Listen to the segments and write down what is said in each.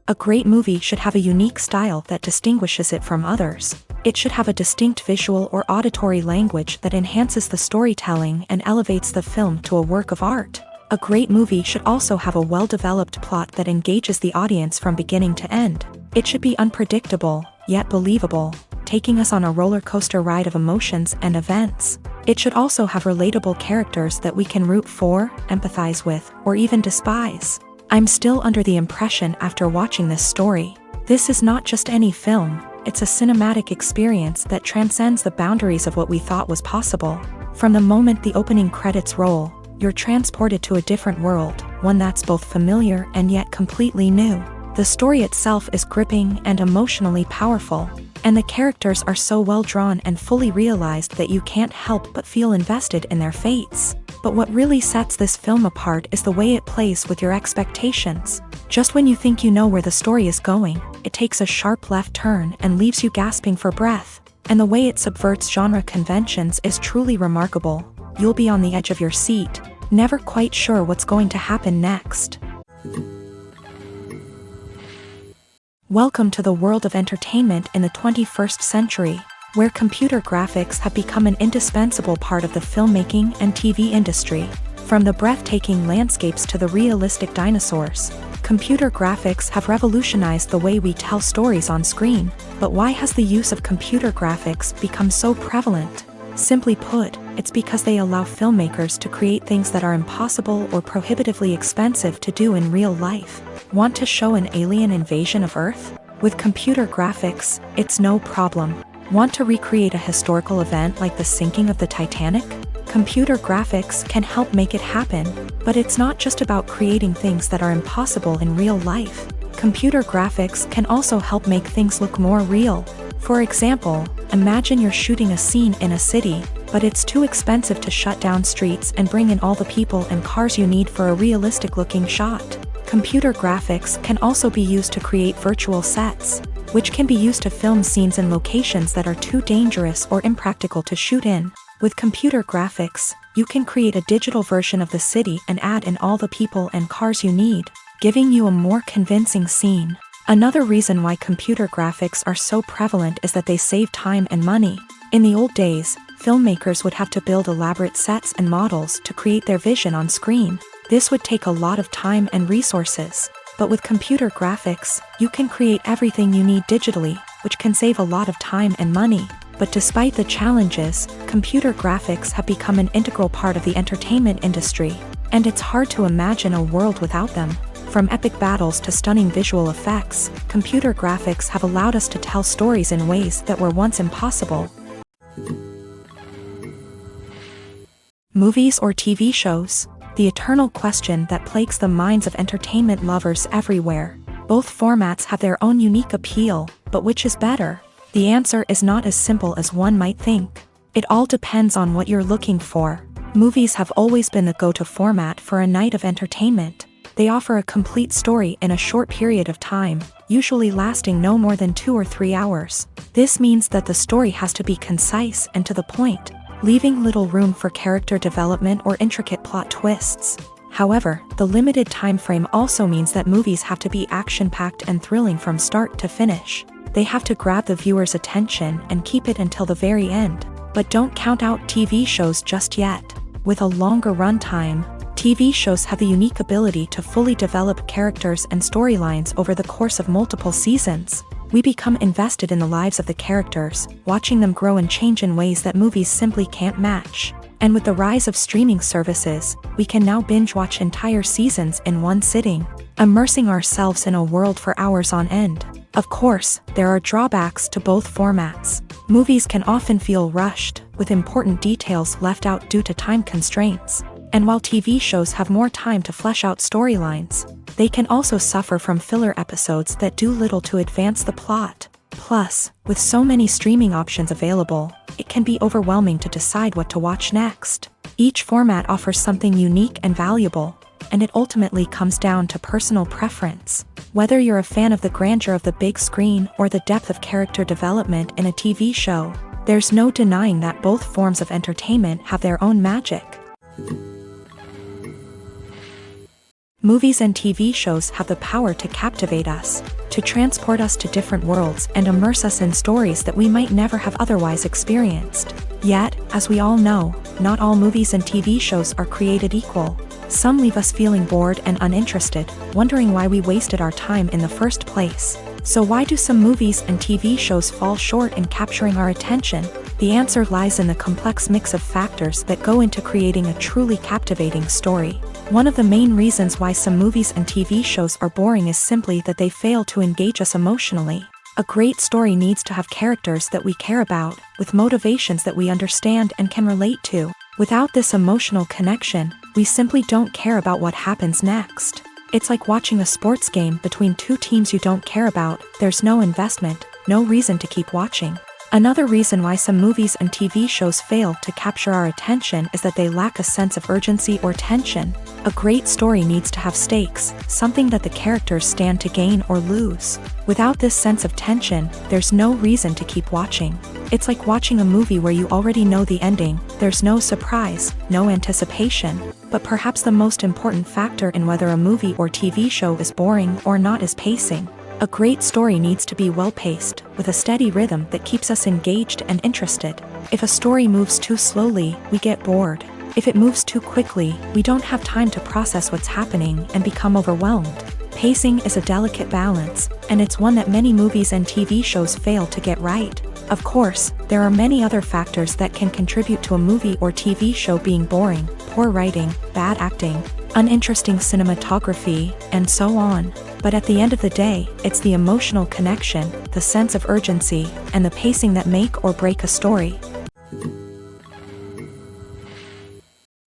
A great movie should have a unique style that distinguishes it from others. It should have a distinct visual or auditory language that enhances the storytelling and elevates the film to a work of art. A great movie should also have a well-developed plot that engages the audience from beginning to end. It should be unpredictable, yet believable, taking us on a roller coaster ride of emotions and events. It should also have relatable characters that we can root for, empathize with, or even despise. I'm still under the impression after watching this story. This is not just any film, it's a cinematic experience that transcends the boundaries of what we thought was possible. From the moment the opening credits roll, you're transported to a different world, one that's both familiar and yet completely new. The story itself is gripping and emotionally powerful, and the characters are so well drawn and fully realized that you can't help but feel invested in their fates. But what really sets this film apart is the way it plays with your expectations. Just when you think you know where the story is going, it takes a sharp left turn and leaves you gasping for breath. And the way it subverts genre conventions is truly remarkable. You'll be on the edge of your seat, never quite sure what's going to happen next. Welcome to the world of entertainment in the 21st century, where computer graphics have become an indispensable part of the filmmaking and TV industry. From the breathtaking landscapes to the realistic dinosaurs, computer graphics have revolutionized the way we tell stories on screen. But why has the use of computer graphics become so prevalent? Simply put, it's because they allow filmmakers to create things that are impossible or prohibitively expensive to do in real life. Want to show an alien invasion of Earth? With computer graphics, it's no problem. Want to recreate a historical event like the sinking of the Titanic? Computer graphics can help make it happen, but it's not just about creating things that are impossible in real life. Computer graphics can also help make things look more real. For example, imagine you're shooting a scene in a city, but it's too expensive to shut down streets and bring in all the people and cars you need for a realistic-looking shot. Computer graphics can also be used to create virtual sets, which can be used to film scenes in locations that are too dangerous or impractical to shoot in. With computer graphics, you can create a digital version of the city and add in all the people and cars you need, giving you a more convincing scene. Another reason why computer graphics are so prevalent is that they save time and money. In the old days, filmmakers would have to build elaborate sets and models to create their vision on screen. This would take a lot of time and resources. But with computer graphics, you can create everything you need digitally, which can save a lot of time and money. But despite the challenges, computer graphics have become an integral part of the entertainment industry, and it's hard to imagine a world without them. From epic battles to stunning visual effects, computer graphics have allowed us to tell stories in ways that were once impossible. Movies or TV shows? The eternal question that plagues the minds of entertainment lovers everywhere. Both formats have their own unique appeal, but which is better? The answer is not as simple as one might think. It all depends on what you're looking for. Movies have always been the go-to format for a night of entertainment. They offer a complete story in a short period of time, usually lasting no more than 2 or 3 hours. This means that the story has to be concise and to the point, leaving little room for character development or intricate plot twists. However, the limited time frame also means that movies have to be action-packed and thrilling from start to finish. They have to grab the viewer's attention and keep it until the very end. But don't count out TV shows just yet. With a longer runtime, TV shows have the unique ability to fully develop characters and storylines over the course of multiple seasons. We become invested in the lives of the characters, watching them grow and change in ways that movies simply can't match. And with the rise of streaming services, we can now binge-watch entire seasons in one sitting, immersing ourselves in a world for hours on end. Of course, there are drawbacks to both formats. Movies can often feel rushed, with important details left out due to time constraints. And while TV shows have more time to flesh out storylines, they can also suffer from filler episodes that do little to advance the plot. Plus, with so many streaming options available, it can be overwhelming to decide what to watch next. Each format offers something unique and valuable, and it ultimately comes down to personal preference. Whether you're a fan of the grandeur of the big screen or the depth of character development in a TV show, there's no denying that both forms of entertainment have their own magic. Movies and TV shows have the power to captivate us, to transport us to different worlds and immerse us in stories that we might never have otherwise experienced. Yet, as we all know, not all movies and TV shows are created equal. Some leave us feeling bored and uninterested, wondering why we wasted our time in the first place. So why do some movies and TV shows fall short in capturing our attention? The answer lies in the complex mix of factors that go into creating a truly captivating story. One of the main reasons why some movies and TV shows are boring is simply that they fail to engage us emotionally. A great story needs to have characters that we care about, with motivations that we understand and can relate to. Without this emotional connection, we simply don't care about what happens next. It's like watching a sports game between two teams you don't care about. There's no investment, no reason to keep watching. Another reason why some movies and TV shows fail to capture our attention is that they lack a sense of urgency or tension. A great story needs to have stakes, something that the characters stand to gain or lose. Without this sense of tension, there's no reason to keep watching. It's like watching a movie where you already know the ending. There's no surprise, no anticipation. But perhaps the most important factor in whether a movie or TV show is boring or not is pacing. A great story needs to be well-paced, with a steady rhythm that keeps us engaged and interested. If a story moves too slowly, we get bored. If it moves too quickly, we don't have time to process what's happening and become overwhelmed. Pacing is a delicate balance, and it's one that many movies and TV shows fail to get right. Of course, there are many other factors that can contribute to a movie or TV show being boring: poor writing, bad acting, uninteresting cinematography, and so on. But at the end of the day, it's the emotional connection, the sense of urgency, and the pacing that make or break a story.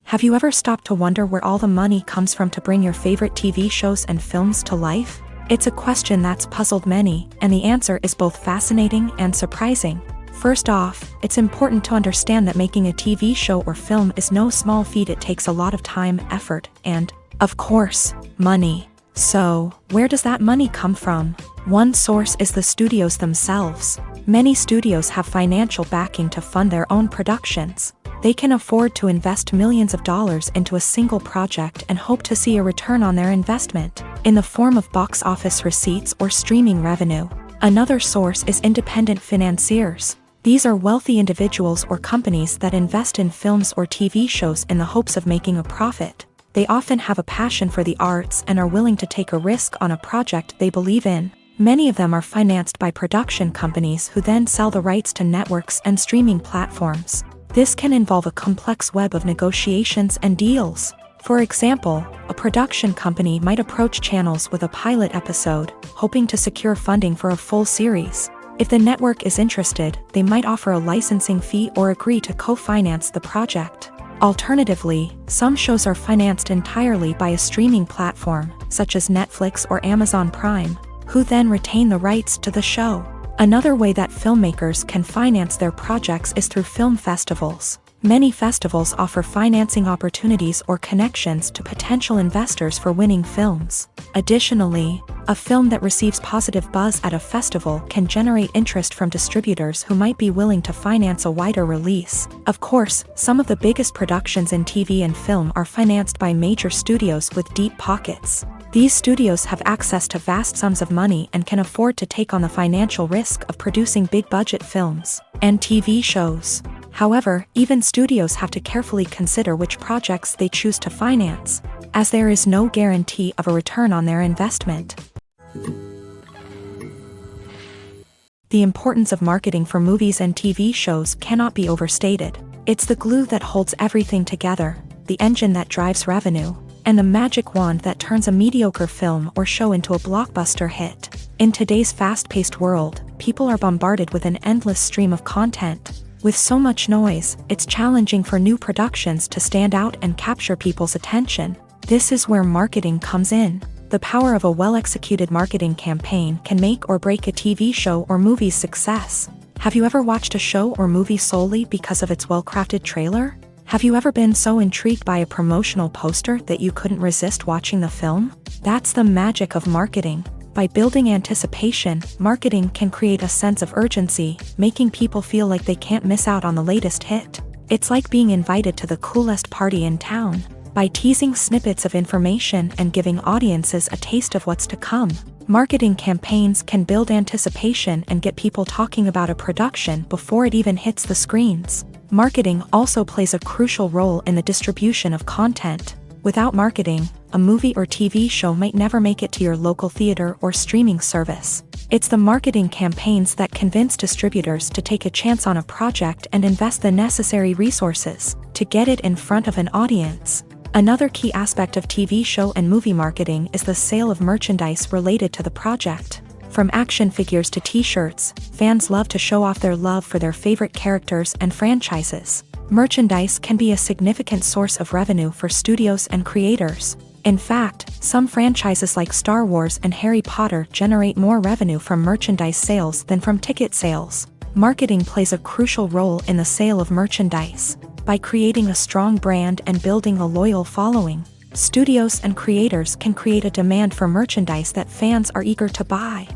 Have you ever stopped to wonder where all the money comes from to bring your favorite TV shows and films to life? It's a question that's puzzled many, and the answer is both fascinating and surprising. First off, it's important to understand that making a TV show or film is no small feat. It takes a lot of time, effort, and, of course, money. So, where does that money come from? One source is the studios themselves. Many studios have financial backing to fund their own productions. They can afford to invest millions of dollars into a single project and hope to see a return on their investment, in the form of box office receipts or streaming revenue. Another source is independent financiers. These are wealthy individuals or companies that invest in films or TV shows in the hopes of making a profit. They often have a passion for the arts and are willing to take a risk on a project they believe in. Many of them are financed by production companies who then sell the rights to networks and streaming platforms. This can involve a complex web of negotiations and deals. For example, a production company might approach channels with a pilot episode, hoping to secure funding for a full series. If the network is interested, they might offer a licensing fee or agree to co-finance the project. Alternatively, some shows are financed entirely by a streaming platform, such as Netflix or Amazon Prime, who then retain the rights to the show. Another way that filmmakers can finance their projects is through film festivals. Many festivals offer financing opportunities or connections to potential investors for winning films. Additionally, a film that receives positive buzz at a festival can generate interest from distributors who might be willing to finance a wider release. Of course, some of the biggest productions in TV and film are financed by major studios with deep pockets. These studios have access to vast sums of money and can afford to take on the financial risk of producing big-budget films and TV shows. However, even studios have to carefully consider which projects they choose to finance, as there is no guarantee of a return on their investment. The importance of marketing for movies and TV shows cannot be overstated. It's the glue that holds everything together, the engine that drives revenue, and the magic wand that turns a mediocre film or show into a blockbuster hit. In today's fast-paced world, people are bombarded with an endless stream of content. With so much noise, it's challenging for new productions to stand out and capture people's attention. This is where marketing comes in. The power of a well-executed marketing campaign can make or break a TV show or movie's success. Have you ever watched a show or movie solely because of its well-crafted trailer? Have you ever been so intrigued by a promotional poster that you couldn't resist watching the film? That's the magic of marketing. By building anticipation, marketing can create a sense of urgency, making people feel like they can't miss out on the latest hit. It's like being invited to the coolest party in town. by teasing snippets of information and giving audiences a taste of what's to come. Marketing campaigns can build anticipation and get people talking about a production before it even hits the screens. Marketing also plays a crucial role in the distribution of content. Without marketing, a movie or TV show might never make it to your local theater or streaming service. It's the marketing campaigns that convince distributors to take a chance on a project and invest the necessary resources to get it in front of an audience. Another key aspect of TV show and movie marketing is the sale of merchandise related to the project. From action figures to t-shirts, fans love to show off their love for their favorite characters and franchises. Merchandise can be a significant source of revenue for studios and creators. In fact, some franchises like Star Wars and Harry Potter generate more revenue from merchandise sales than from ticket sales. Marketing plays a crucial role in the sale of merchandise. By creating a strong brand and building a loyal following, studios and creators can create a demand for merchandise that fans are eager to buy.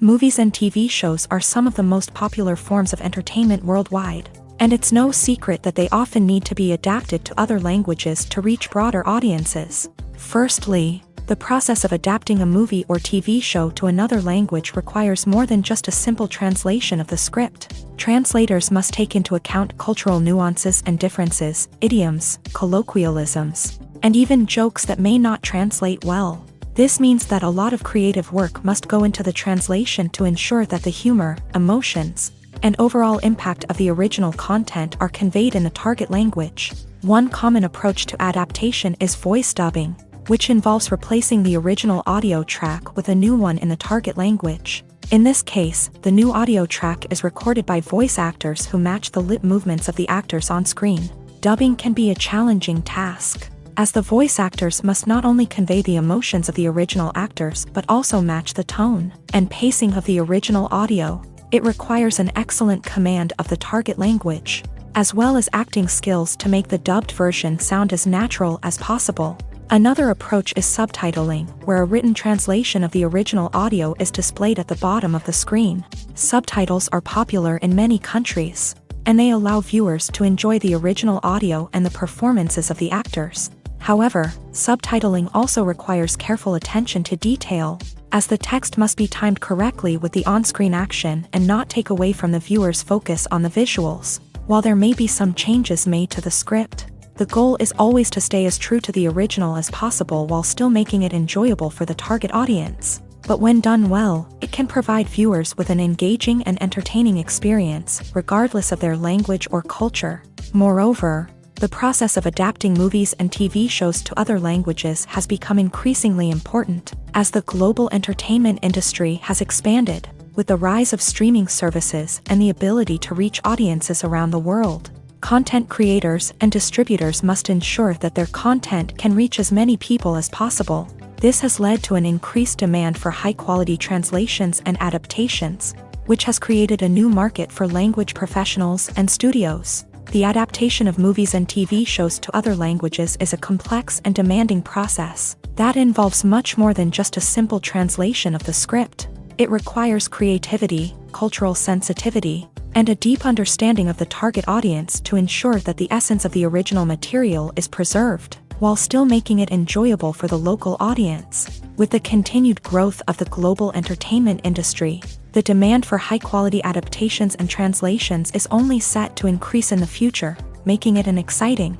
Movies and TV shows are some of the most popular forms of entertainment worldwide, and it's no secret that they often need to be adapted to other languages to reach broader audiences. Firstly, the process of adapting a movie or TV show to another language requires more than just a simple translation of the script. Translators must take into account cultural nuances and differences, idioms, colloquialisms, and even jokes that may not translate well. This means that a lot of creative work must go into the translation to ensure that the humor, emotions, and overall impact of the original content are conveyed in the target language. One common approach to adaptation is voice dubbing, which involves replacing the original audio track with a new one in the target language. In this case, the new audio track is recorded by voice actors who match the lip movements of the actors on screen. Dubbing can be a challenging task, as the voice actors must not only convey the emotions of the original actors but also match the tone and pacing of the original audio. It requires an excellent command of the target language, as well as acting skills to make the dubbed version sound as natural as possible. Another approach is subtitling, where a written translation of the original audio is displayed at the bottom of the screen. Subtitles are popular in many countries, and they allow viewers to enjoy the original audio and the performances of the actors. However, subtitling also requires careful attention to detail, as the text must be timed correctly with the on-screen action and not take away from the viewer's focus on the visuals. While there may be some changes made to the script, the goal is always to stay as true to the original as possible while still making it enjoyable for the target audience. But when done well, it can provide viewers with an engaging and entertaining experience, regardless of their language or culture. Moreover, the process of adapting movies and TV shows to other languages has become increasingly important, as the global entertainment industry has expanded, with the rise of streaming services and the ability to reach audiences around the world. Content creators and distributors must ensure that their content can reach as many people as possible. This has led to an increased demand for high-quality translations and adaptations, which has created a new market for language professionals and studios. The adaptation of movies and TV shows to other languages is a complex and demanding process that involves much more than just a simple translation of the script. It requires creativity, cultural sensitivity, and a deep understanding of the target audience to ensure that the essence of the original material is preserved, while still making it enjoyable for the local audience. With the continued growth of the global entertainment industry, the demand for high-quality adaptations and translations is only set to increase in the future, making it an exciting.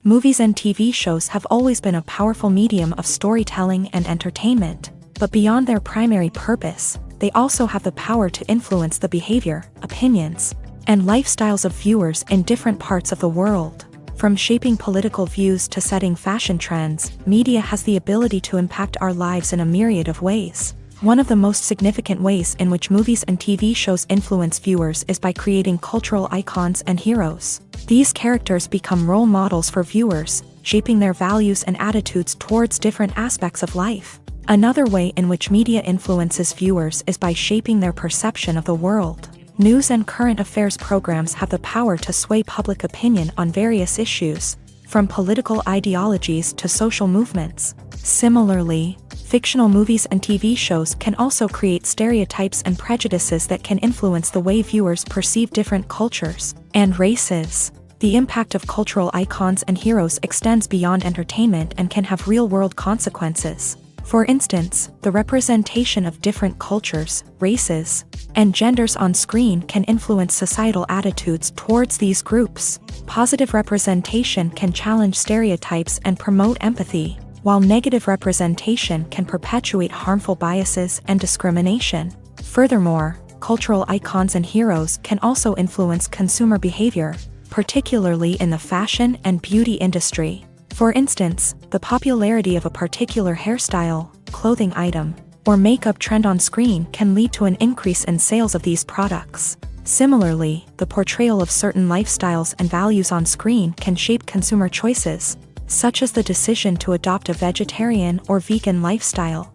Movies and TV shows have always been a powerful medium of storytelling and entertainment, but beyond their primary purpose, they also have the power to influence the behavior, opinions, and lifestyles of viewers in different parts of the world. From shaping political views to setting fashion trends, media has the ability to impact our lives in a myriad of ways. One of the most significant ways in which movies and TV shows influence viewers is by creating cultural icons and heroes. These characters become role models for viewers, shaping their values and attitudes towards different aspects of life. Another way in which media influences viewers is by shaping their perception of the world. News and current affairs programs have the power to sway public opinion on various issues, from political ideologies to social movements. Similarly, Fictional movies and TV shows can also create stereotypes and prejudices that can influence the way viewers perceive different cultures and races. The impact of cultural icons and heroes extends beyond entertainment and can have real-world consequences. For instance, the representation of different cultures, races, and genders on screen can influence societal attitudes towards these groups. Positive representation can challenge stereotypes and promote empathy, while negative representation can perpetuate harmful biases and discrimination. Furthermore, cultural icons and heroes can also influence consumer behavior, particularly in the fashion and beauty industry. For instance, the popularity of a particular hairstyle, clothing item, or makeup trend on screen can lead to an increase in sales of these products. Similarly, the portrayal of certain lifestyles and values on screen can shape consumer choices, such as the decision to adopt a vegetarian or vegan lifestyle.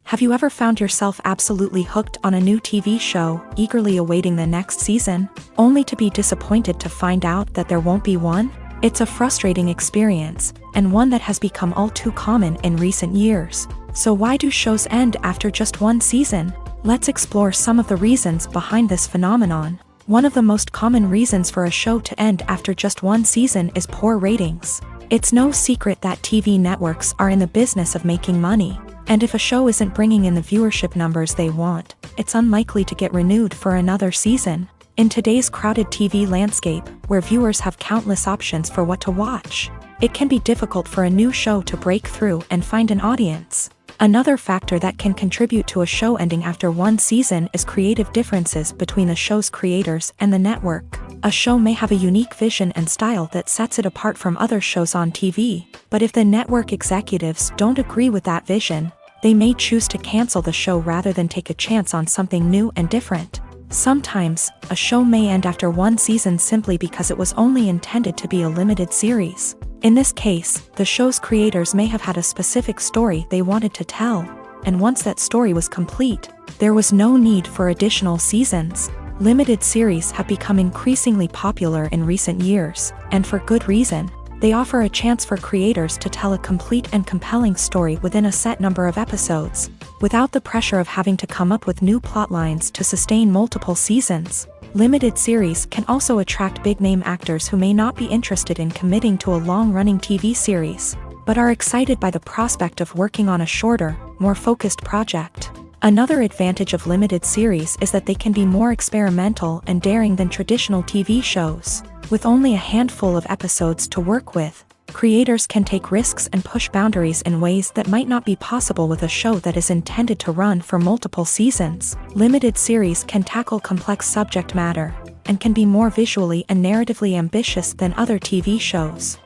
Have you ever found yourself absolutely hooked on a new TV show, eagerly awaiting the next season, only to be disappointed to find out that there won't be one? It's a frustrating experience, and one that has become all too common in recent years. So why do shows end after just one season? Let's explore some of the reasons behind this phenomenon. One of the most common reasons for a show to end after just one season is poor ratings. It's no secret that TV networks are in the business of making money. And if a show isn't bringing in the viewership numbers they want, it's unlikely to get renewed for another season. In today's crowded TV landscape, where viewers have countless options for what to watch, it can be difficult for a new show to break through and find an audience. Another factor that can contribute to a show ending after one season is creative differences between the show's creators and the network. A show may have a unique vision and style that sets it apart from other shows on TV, but if the network executives don't agree with that vision, they may choose to cancel the show rather than take a chance on something new and different. Sometimes, a show may end after one season simply because it was only intended to be a limited series. In this case, the show's creators may have had a specific story they wanted to tell, and once that story was complete, there was no need for additional seasons. Limited series have become increasingly popular in recent years, and for good reason. They offer a chance for creators to tell a complete and compelling story within a set number of episodes, without the pressure of having to come up with new plotlines to sustain multiple seasons. Limited series can also attract big-name actors who may not be interested in committing to a long-running TV series, but are excited by the prospect of working on a shorter, more focused project. Another advantage of limited series is that they can be more experimental and daring than traditional TV shows. With only a handful of episodes to work with, creators can take risks and push boundaries in ways that might not be possible with a show that is intended to run for multiple seasons. Limited series can tackle complex subject matter, and can be more visually and narratively ambitious than other TV shows.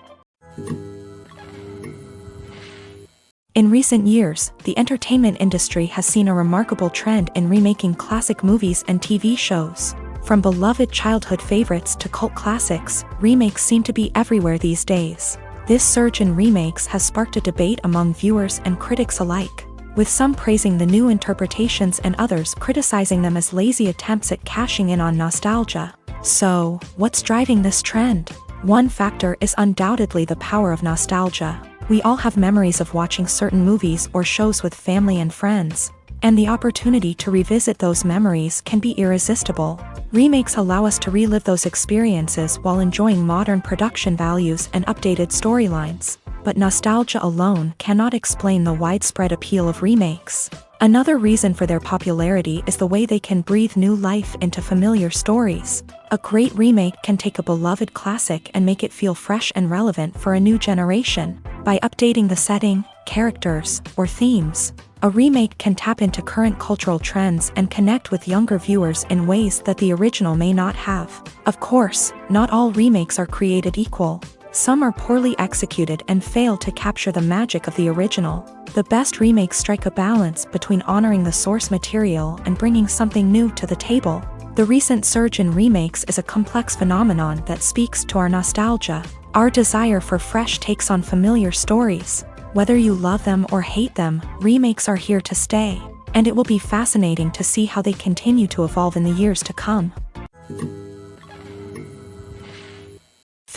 In recent years, the entertainment industry has seen a remarkable trend in remaking classic movies and TV shows. From beloved childhood favorites to cult classics, remakes seem to be everywhere these days. This surge in remakes has sparked a debate among viewers and critics alike, with some praising the new interpretations and others criticizing them as lazy attempts at cashing in on nostalgia. So, what's driving this trend? One factor is undoubtedly the power of nostalgia. We all have memories of watching certain movies or shows with family and friends, and the opportunity to revisit those memories can be irresistible. Remakes allow us to relive those experiences while enjoying modern production values and updated storylines, but nostalgia alone cannot explain the widespread appeal of remakes. Another reason for their popularity is the way they can breathe new life into familiar stories. A great remake can take a beloved classic and make it feel fresh and relevant for a new generation. By updating the setting, characters, or themes, a remake can tap into current cultural trends and connect with younger viewers in ways that the original may not have. Of course, not all remakes are created equal. Some are poorly executed and fail to capture the magic of the original. The best remakes strike a balance between honoring the source material and bringing something new to the table. The recent surge in remakes is a complex phenomenon that speaks to our nostalgia, our desire for fresh takes on familiar stories. Whether you love them or hate them, remakes are here to stay, and it will be fascinating to see how they continue to evolve in the years to come.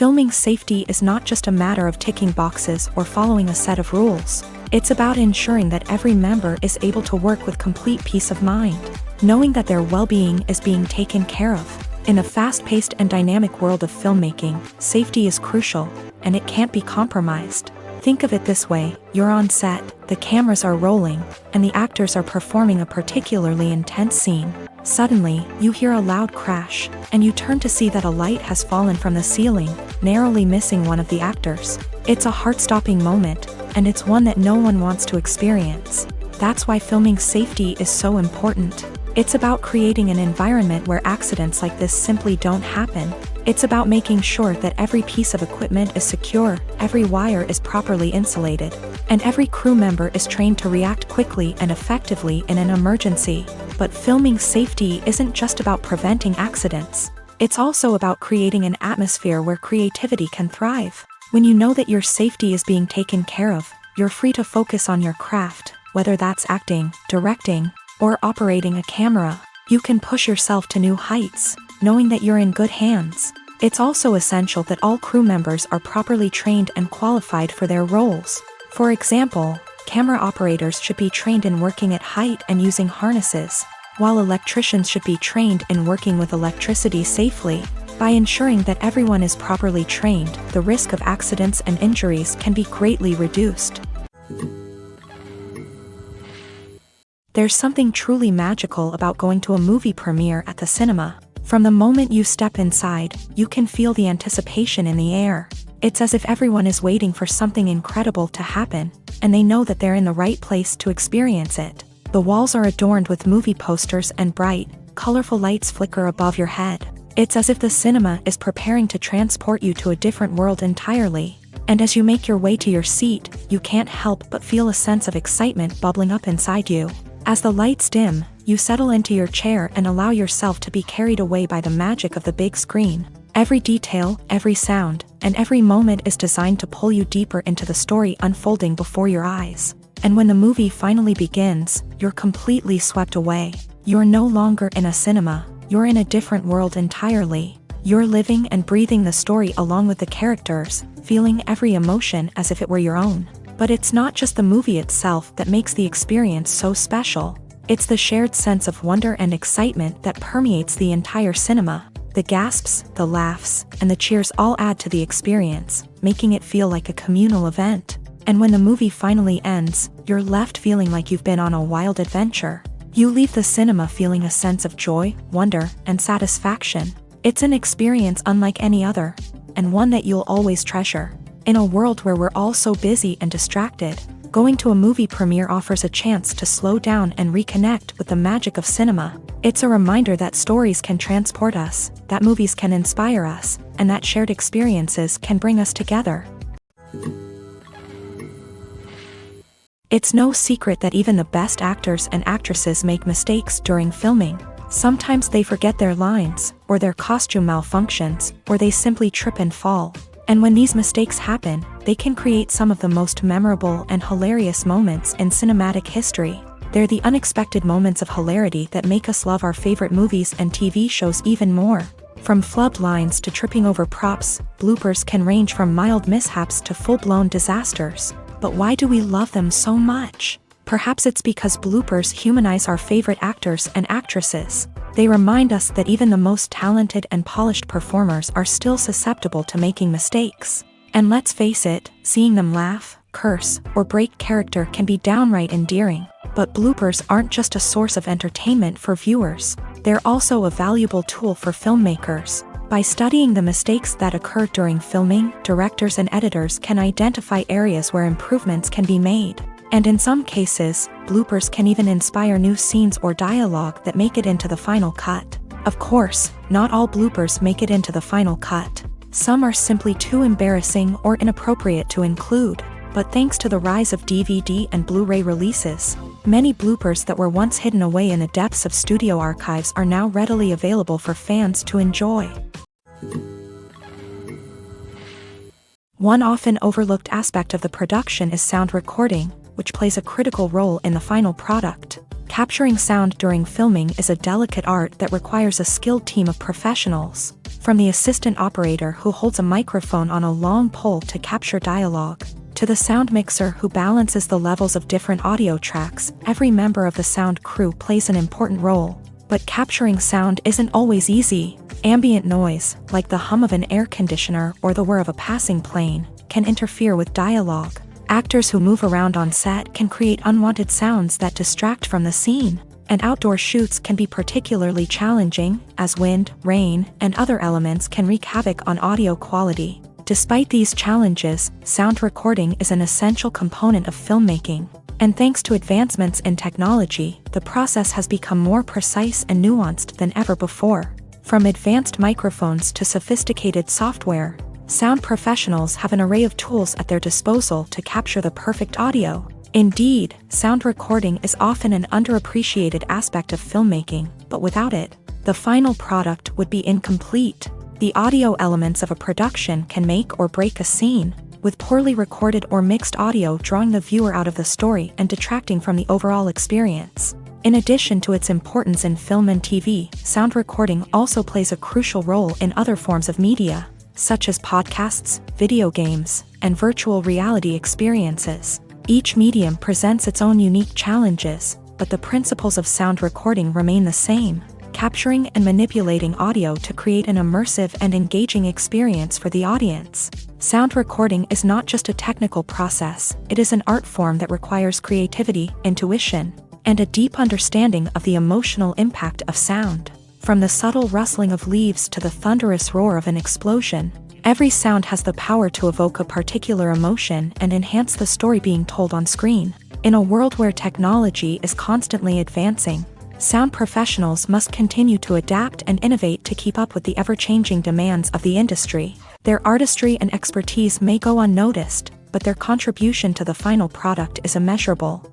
Filming safety is not just a matter of ticking boxes or following a set of rules. It's about ensuring that every member is able to work with complete peace of mind, knowing that their well-being is being taken care of. In a fast-paced and dynamic world of filmmaking, safety is crucial, and it can't be compromised. Think of it this way: you're on set, the cameras are rolling, and the actors are performing a particularly intense scene. Suddenly, you hear a loud crash, and you turn to see that a light has fallen from the ceiling, narrowly missing one of the actors. It's a heart-stopping moment, and it's one that no one wants to experience. That's why filming safety is so important. It's about creating an environment where accidents like this simply don't happen. It's about making sure that every piece of equipment is secure, every wire is properly insulated, and every crew member is trained to react quickly and effectively in an emergency. But filming safety isn't just about preventing accidents. It's also about creating an atmosphere where creativity can thrive. When you know that your safety is being taken care of, you're free to focus on your craft, whether that's acting, directing, or operating a camera. You can push yourself to new heights, knowing that you're in good hands. It's also essential that all crew members are properly trained and qualified for their roles. For example, camera operators should be trained in working at height and using harnesses, while electricians should be trained in working with electricity safely. By ensuring that everyone is properly trained, the risk of accidents and injuries can be greatly reduced. There's something truly magical about going to a movie premiere at the cinema. From the moment you step inside, you can feel the anticipation in the air. It's as if everyone is waiting for something incredible to happen, and they know that they're in the right place to experience it. The walls are adorned with movie posters and bright, colorful lights flicker above your head. It's as if the cinema is preparing to transport you to a different world entirely. And as you make your way to your seat, you can't help but feel a sense of excitement bubbling up inside you. As the lights dim, you settle into your chair and allow yourself to be carried away by the magic of the big screen. Every detail, every sound, and every moment is designed to pull you deeper into the story unfolding before your eyes. And when the movie finally begins, you're completely swept away. You're no longer in a cinema, you're in a different world entirely. You're living and breathing the story along with the characters, feeling every emotion as if it were your own. But it's not just the movie itself that makes the experience so special. It's the shared sense of wonder and excitement that permeates the entire cinema. The gasps, the laughs, and the cheers all add to the experience, making it feel like a communal event. And when the movie finally ends, you're left feeling like you've been on a wild adventure. You leave the cinema feeling a sense of joy, wonder, and satisfaction. It's an experience unlike any other, and one that you'll always treasure. In a world where we're all so busy and distracted, going to a movie premiere offers a chance to slow down and reconnect with the magic of cinema. It's a reminder that stories can transport us, that movies can inspire us, and that shared experiences can bring us together. It's no secret that even the best actors and actresses make mistakes during filming. Sometimes they forget their lines, or their costume malfunctions, or they simply trip and fall. And when these mistakes happen, they can create some of the most memorable and hilarious moments in cinematic history. They're the unexpected moments of hilarity that make us love our favorite movies and TV shows even more. From flubbed lines to tripping over props, bloopers can range from mild mishaps to full-blown disasters. But why do we love them so much? Perhaps it's because bloopers humanize our favorite actors and actresses. They remind us that even the most talented and polished performers are still susceptible to making mistakes. And let's face it, seeing them laugh, curse, or break character can be downright endearing. But bloopers aren't just a source of entertainment for viewers. They're also a valuable tool for filmmakers. By studying the mistakes that occur during filming, directors and editors can identify areas where improvements can be made. And in some cases, bloopers can even inspire new scenes or dialogue that make it into the final cut. Of course, not all bloopers make it into the final cut. Some are simply too embarrassing or inappropriate to include. But thanks to the rise of DVD and Blu-ray releases, many bloopers that were once hidden away in the depths of studio archives are now readily available for fans to enjoy. One often overlooked aspect of the production is sound recording, which plays a critical role in the final product. Capturing sound during filming is a delicate art that requires a skilled team of professionals. From the assistant operator who holds a microphone on a long pole to capture dialogue, to the sound mixer who balances the levels of different audio tracks, every member of the sound crew plays an important role. But capturing sound isn't always easy. Ambient noise, like the hum of an air conditioner or the whir of a passing plane, can interfere with dialogue. Actors who move around on set can create unwanted sounds that distract from the scene. And outdoor shoots can be particularly challenging, as wind, rain, and other elements can wreak havoc on audio quality. Despite these challenges, sound recording is an essential component of filmmaking. And thanks to advancements in technology, the process has become more precise and nuanced than ever before. From advanced microphones to sophisticated software, sound professionals have an array of tools at their disposal to capture the perfect audio. Indeed, sound recording is often an underappreciated aspect of filmmaking, but without it, the final product would be incomplete. The audio elements of a production can make or break a scene, with poorly recorded or mixed audio drawing the viewer out of the story and detracting from the overall experience. In addition to its importance in film and TV, sound recording also plays a crucial role in other forms of media, such as podcasts, video games, and virtual reality experiences. Each medium presents its own unique challenges, but the principles of sound recording remain the same, capturing and manipulating audio to create an immersive and engaging experience for the audience. Sound recording is not just a technical process, it is an art form that requires creativity, intuition, and a deep understanding of the emotional impact of sound. From the subtle rustling of leaves to the thunderous roar of an explosion, every sound has the power to evoke a particular emotion and enhance the story being told on screen. In a world where technology is constantly advancing, sound professionals must continue to adapt and innovate to keep up with the ever-changing demands of the industry. Their artistry and expertise may go unnoticed, but their contribution to the final product is immeasurable.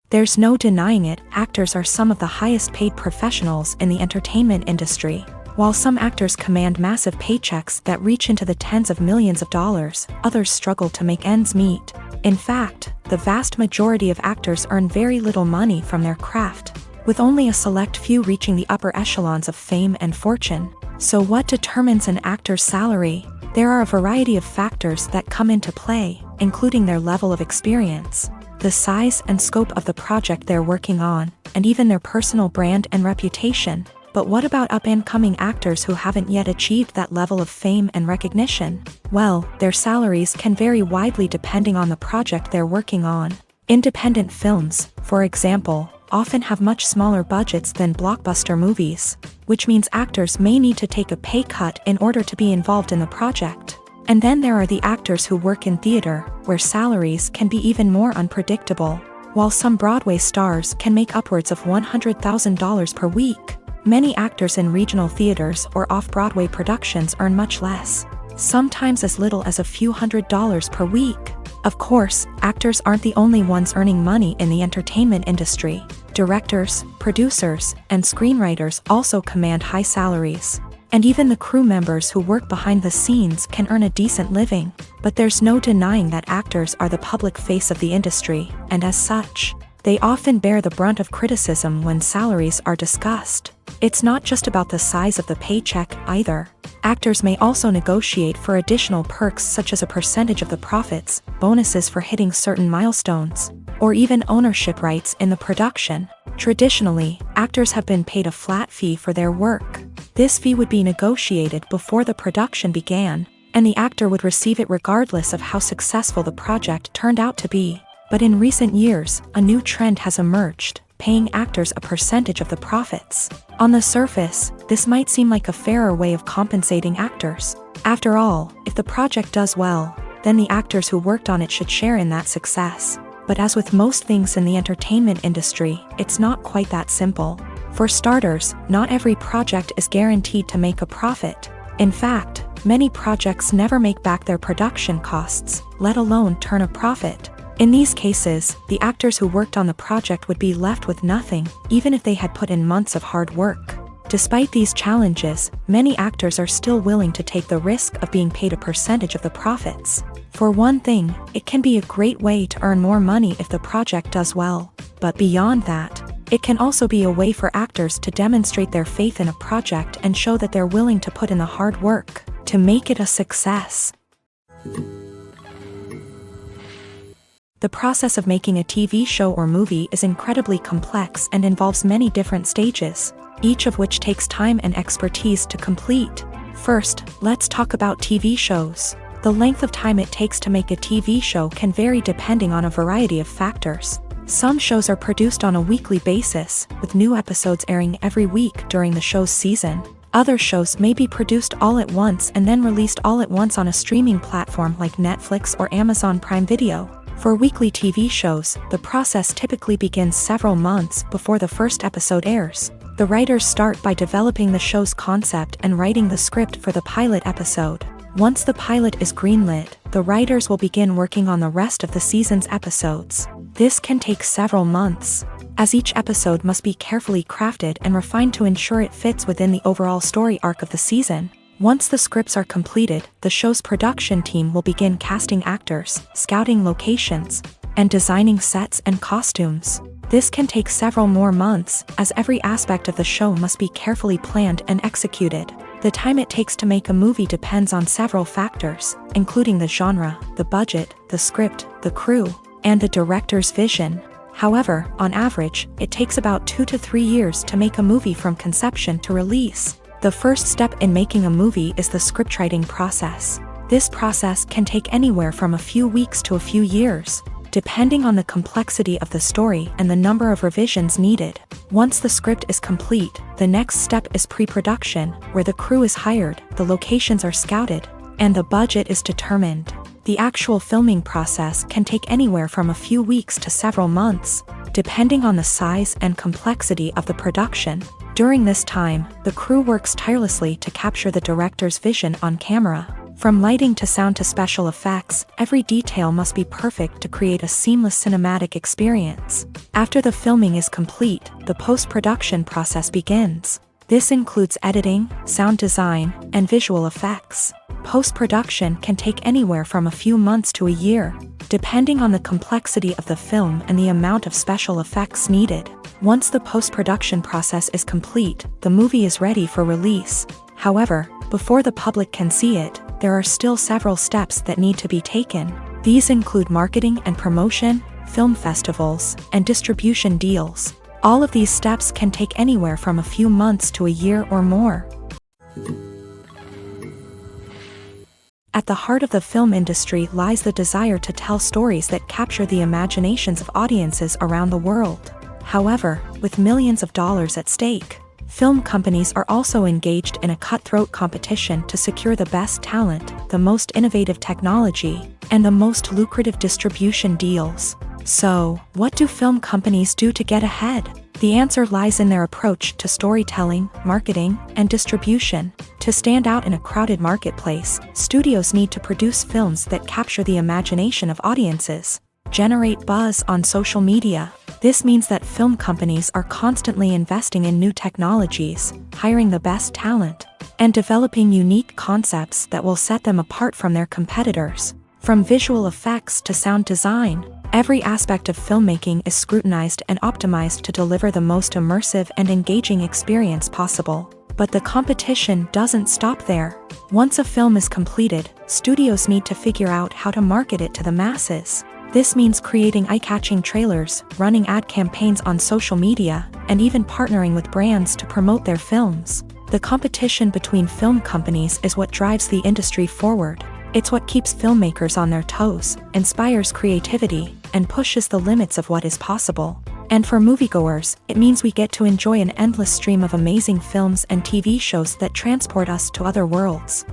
There's no denying it, actors are some of the highest-paid professionals in the entertainment industry. While some actors command massive paychecks that reach into the tens of millions of dollars, others struggle to make ends meet. In fact, the vast majority of actors earn very little money from their craft, with only a select few reaching the upper echelons of fame and fortune. So what determines an actor's salary? There are a variety of factors that come into play, including their level of experience, the size and scope of the project they're working on, and even their personal brand and reputation. But what about up-and-coming actors who haven't yet achieved that level of fame and recognition? Well, their salaries can vary widely depending on the project they're working on. Independent films, for example, often have much smaller budgets than blockbuster movies, which means actors may need to take a pay cut in order to be involved in the project. And then there are the actors who work in theater, where salaries can be even more unpredictable. While some Broadway stars can make upwards of $100,000 per week, many actors in regional theaters or off-Broadway productions earn much less, sometimes as little as a few $100s per week. Of course, actors aren't the only ones earning money in the entertainment industry. Directors, producers, and screenwriters also command high salaries. And even the crew members who work behind the scenes can earn a decent living. But there's no denying that actors are the public face of the industry, and as such, they often bear the brunt of criticism when salaries are discussed. It's not just about the size of the paycheck, either. Actors may also negotiate for additional perks such as a percentage of the profits, bonuses for hitting certain milestones, or even ownership rights in the production. Traditionally, actors have been paid a flat fee for their work. This fee would be negotiated before the production began, and the actor would receive it regardless of how successful the project turned out to be. But in recent years, a new trend has emerged, paying actors a percentage of the profits. On the surface, this might seem like a fairer way of compensating actors. After all, if the project does well, then the actors who worked on it should share in that success. But as with most things in the entertainment industry, it's not quite that simple. For starters, not every project is guaranteed to make a profit. In fact, many projects never make back their production costs, let alone turn a profit. In these cases, the actors who worked on the project would be left with nothing, even if they had put in months of hard work. Despite these challenges, many actors are still willing to take the risk of being paid a percentage of the profits. For one thing, it can be a great way to earn more money if the project does well. But beyond that, It can also be a way for actors to demonstrate their faith in a project and show that they're willing to put in the hard work to make it a success. The process of making a TV show or movie is incredibly complex and involves many different stages, each of which takes time and expertise to complete. First, let's talk about TV shows. The length of time it takes to make a TV show can vary depending on a variety of factors. Some shows are produced on a weekly basis, with new episodes airing every week during the show's season. Other shows may be produced all at once and then released all at once on a streaming platform like Netflix or Amazon Prime Video. For weekly TV shows, the process typically begins several months before the first episode airs. The writers start by developing the show's concept and writing the script for the pilot episode. Once the pilot is greenlit, the writers will begin working on the rest of the season's episodes. This can take several months, as each episode must be carefully crafted and refined to ensure it fits within the overall story arc of the season. Once the scripts are completed, the show's production team will begin casting actors, scouting locations, and designing sets and costumes. This can take several more months, as every aspect of the show must be carefully planned and executed. The time it takes to make a movie depends on several factors, including the genre, the budget, the script, the crew, and the director's vision. However, on average, it takes about 2 to 3 years to make a movie from conception to release. The first step in making a movie is the scriptwriting process. This process can take anywhere from a few weeks to a few years, depending on the complexity of the story and the number of revisions needed. Once the script is complete, the next step is pre-production, where the crew is hired, the locations are scouted, and the budget is determined. The actual filming process can take anywhere from a few weeks to several months, depending on the size and complexity of the production. During this time, the crew works tirelessly to capture the director's vision on camera. From lighting to sound to special effects, every detail must be perfect to create a seamless cinematic experience. After the filming is complete, the post-production process begins. This includes editing, sound design, and visual effects. Post-production can take anywhere from a few months to a year, depending on the complexity of the film and the amount of special effects needed. Once the post-production process is complete, the movie is ready for release. However, before the public can see it, there are still several steps that need to be taken. These include marketing and promotion, film festivals, and distribution deals. All of these steps can take anywhere from a few months to a year or more. At the heart of the film industry lies the desire to tell stories that capture the imaginations of audiences around the world. However, with millions of dollars at stake, film companies are also engaged in a cutthroat competition to secure the best talent, the most innovative technology, and the most lucrative distribution deals. So, what do film companies do to get ahead? The answer lies in their approach to storytelling, marketing, and distribution. To stand out in a crowded marketplace, studios need to produce films that capture the imagination of audiences, generate buzz on social media. This means that film companies are constantly investing in new technologies, hiring the best talent, and developing unique concepts that will set them apart from their competitors. From visual effects to sound design, every aspect of filmmaking is scrutinized and optimized to deliver the most immersive and engaging experience possible. But the competition doesn't stop there. Once a film is completed, studios need to figure out how to market it to the masses. This means creating eye-catching trailers, running ad campaigns on social media, and even partnering with brands to promote their films. The competition between film companies is what drives the industry forward. It's what keeps filmmakers on their toes, inspires creativity, and pushes the limits of what is possible. And for moviegoers, it means we get to enjoy an endless stream of amazing films and TV shows that transport us to other worlds.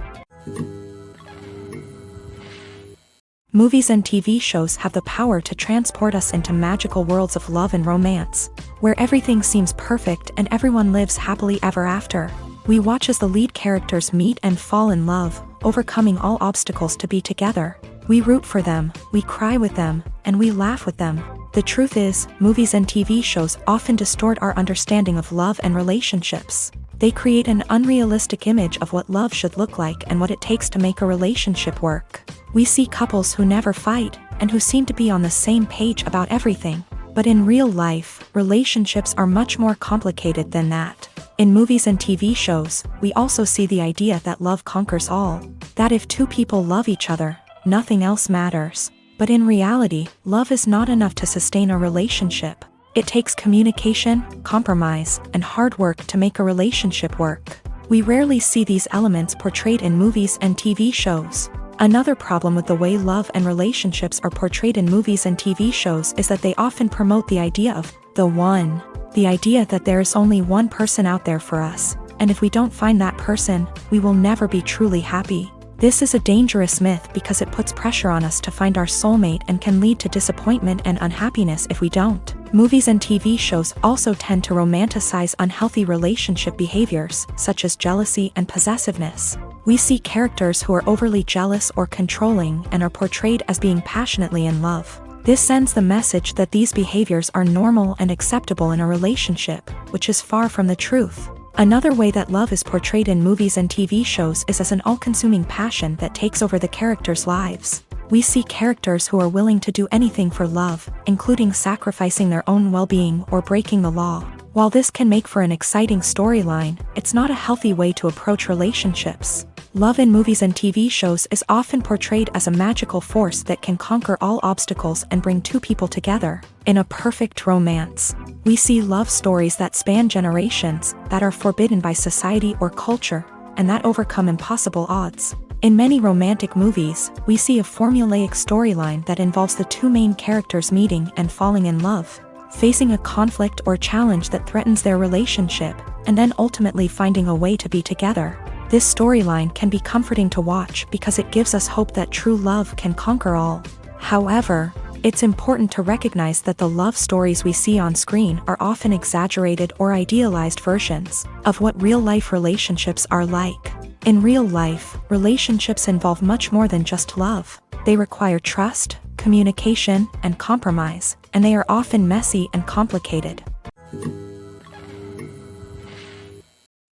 Movies and TV shows have the power to transport us into magical worlds of love and romance, where everything seems perfect and everyone lives happily ever after. We watch as the lead characters meet and fall in love, overcoming all obstacles to be together. We root for them, we cry with them, and we laugh with them. The truth is, movies and TV shows often distort our understanding of love and relationships. They create an unrealistic image of what love should look like and what it takes to make a relationship work. We see couples who never fight, and who seem to be on the same page about everything. But in real life, relationships are much more complicated than that. In movies and TV shows, we also see the idea that love conquers all. That if two people love each other, nothing else matters. But in reality, love is not enough to sustain a relationship. It takes communication, compromise, and hard work to make a relationship work. We rarely see these elements portrayed in movies and TV shows. Another problem with the way love and relationships are portrayed in movies and TV shows is that they often promote the idea of the one. The idea that there is only one person out there for us, and if we don't find that person, we will never be truly happy. This is a dangerous myth because it puts pressure on us to find our soulmate and can lead to disappointment and unhappiness if we don't. Movies and TV shows also tend to romanticize unhealthy relationship behaviors, such as jealousy and possessiveness. We see characters who are overly jealous or controlling and are portrayed as being passionately in love. This sends the message that these behaviors are normal and acceptable in a relationship, which is far from the truth. Another way that love is portrayed in movies and TV shows is as an all-consuming passion that takes over the characters' lives. We see characters who are willing to do anything for love, including sacrificing their own well-being or breaking the law. While this can make for an exciting storyline, it's not a healthy way to approach relationships. Love in movies and TV shows is often portrayed as a magical force that can conquer all obstacles and bring two people together. In a perfect romance, we see love stories that span generations, that are forbidden by society or culture, and that overcome impossible odds. In many romantic movies, we see a formulaic storyline that involves the two main characters meeting and falling in love, facing a conflict or challenge that threatens their relationship, and then ultimately finding a way to be together. This storyline can be comforting to watch because it gives us hope that true love can conquer all. However, it's important to recognize that the love stories we see on screen are often exaggerated or idealized versions of what real-life relationships are like. In real life, relationships involve much more than just love. They require trust, communication, and compromise, and they are often messy and complicated.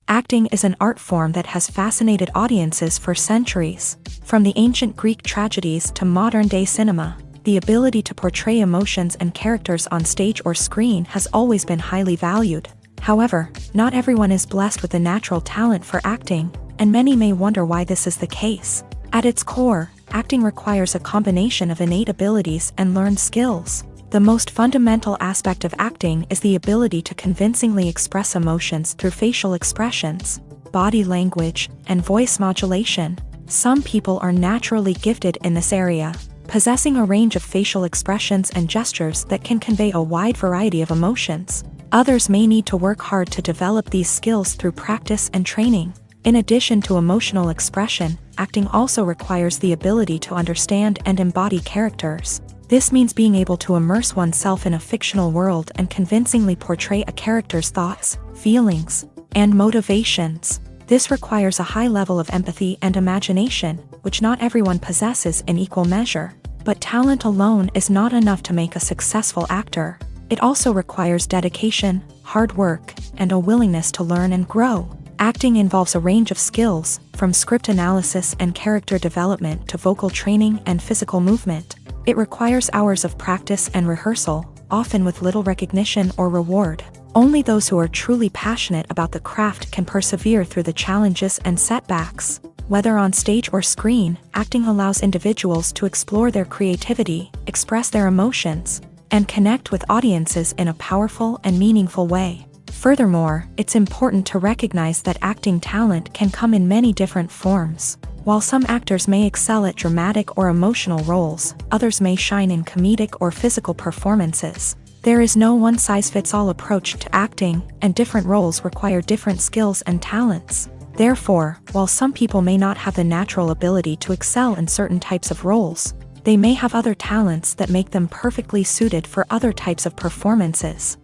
Acting is an art form that has fascinated audiences for centuries. From the ancient Greek tragedies to modern-day cinema, the ability to portray emotions and characters on stage or screen has always been highly valued. However, not everyone is blessed with a natural talent for acting, and many may wonder why this is the case. At its core, acting requires a combination of innate abilities and learned skills. The most fundamental aspect of acting is the ability to convincingly express emotions through facial expressions, body language, and voice modulation. Some people are naturally gifted in this area, possessing a range of facial expressions and gestures that can convey a wide variety of emotions. Others may need to work hard to develop these skills through practice and training. In addition to emotional expression, acting also requires the ability to understand and embody characters. This means being able to immerse oneself in a fictional world and convincingly portray a character's thoughts, feelings, and motivations. This requires a high level of empathy and imagination, which not everyone possesses in equal measure. But talent alone is not enough to make a successful actor. It also requires dedication, hard work, and a willingness to learn and grow. Acting involves a range of skills, from script analysis and character development to vocal training and physical movement. It requires hours of practice and rehearsal, often with little recognition or reward. Only those who are truly passionate about the craft can persevere through the challenges and setbacks. Whether on stage or screen, acting allows individuals to explore their creativity, express their emotions, and connect with audiences in a powerful and meaningful way. Furthermore, it's important to recognize that acting talent can come in many different forms. While some actors may excel at dramatic or emotional roles, others may shine in comedic or physical performances. There is no one-size-fits-all approach to acting, and different roles require different skills and talents. Therefore, while some people may not have the natural ability to excel in certain types of roles, they may have other talents that make them perfectly suited for other types of performances.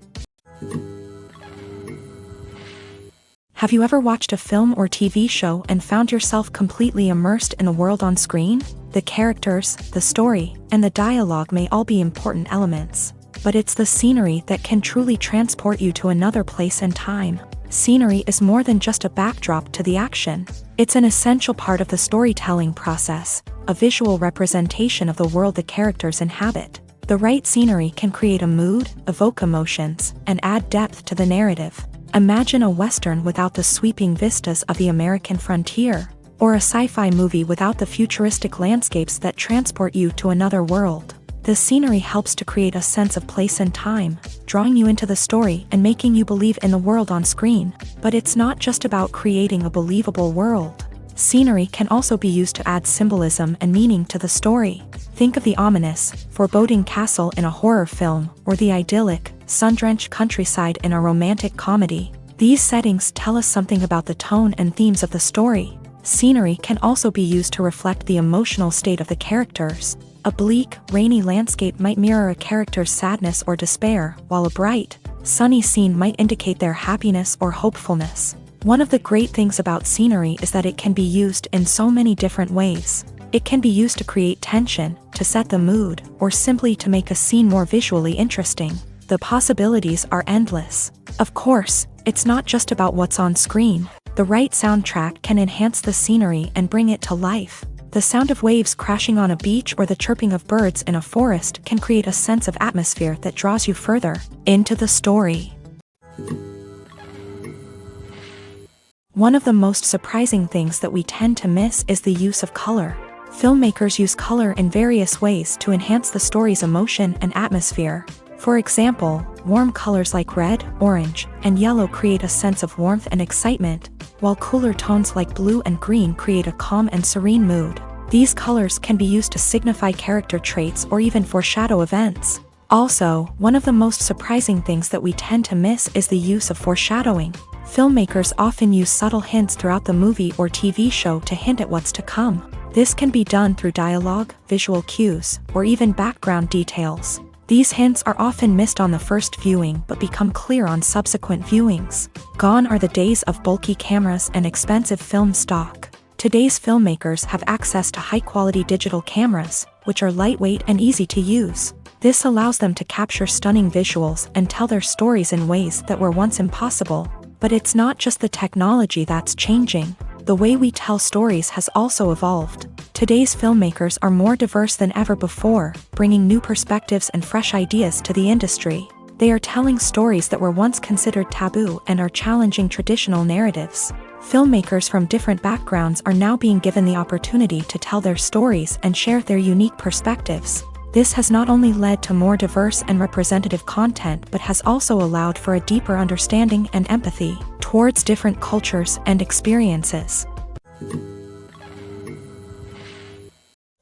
Have you ever watched a film or TV show and found yourself completely immersed in the world on screen? The characters, the story, and the dialogue may all be important elements, but it's the scenery that can truly transport you to another place and time. Scenery is more than just a backdrop to the action. It's an essential part of the storytelling process, a visual representation of the world the characters inhabit. The right scenery can create a mood, evoke emotions, and add depth to the narrative. Imagine a Western without the sweeping vistas of the American frontier, or a sci-fi movie without the futuristic landscapes that transport you to another world. The scenery helps to create a sense of place and time, drawing you into the story and making you believe in the world on screen. But it's not just about creating a believable world. Scenery can also be used to add symbolism and meaning to the story. Think of the ominous, foreboding castle in a horror film, or the idyllic, sun-drenched countryside in a romantic comedy. These settings tell us something about the tone and themes of the story. Scenery can also be used to reflect the emotional state of the characters. A bleak, rainy landscape might mirror a character's sadness or despair, while a bright, sunny scene might indicate their happiness or hopefulness. One of the great things about scenery is that it can be used in so many different ways. It can be used to create tension, to set the mood, or simply to make a scene more visually interesting. The possibilities are endless. Of course, it's not just about what's on screen. The right soundtrack can enhance the scenery and bring it to life. The sound of waves crashing on a beach or the chirping of birds in a forest can create a sense of atmosphere that draws you further into the story. One of the most surprising things that we tend to miss is the use of color. Filmmakers use color in various ways to enhance the story's emotion and atmosphere. For example, warm colors like red, orange, and yellow create a sense of warmth and excitement, while cooler tones like blue and green create a calm and serene mood. These colors can be used to signify character traits or even foreshadow events. Also, one of the most surprising things that we tend to miss is the use of foreshadowing. Filmmakers often use subtle hints throughout the movie or TV show to hint at what's to come. This can be done through dialogue, visual cues, or even background details. These hints are often missed on the first viewing but become clear on subsequent viewings. Gone are the days of bulky cameras and expensive film stock. Today's filmmakers have access to high-quality digital cameras, which are lightweight and easy to use. This allows them to capture stunning visuals and tell their stories in ways that were once impossible. But it's not just the technology that's changing. The way we tell stories has also evolved. Today's filmmakers are more diverse than ever before, bringing new perspectives and fresh ideas to the industry. They are telling stories that were once considered taboo and are challenging traditional narratives. Filmmakers from different backgrounds are now being given the opportunity to tell their stories and share their unique perspectives. This has not only led to more diverse and representative content but has also allowed for a deeper understanding and empathy towards different cultures and experiences.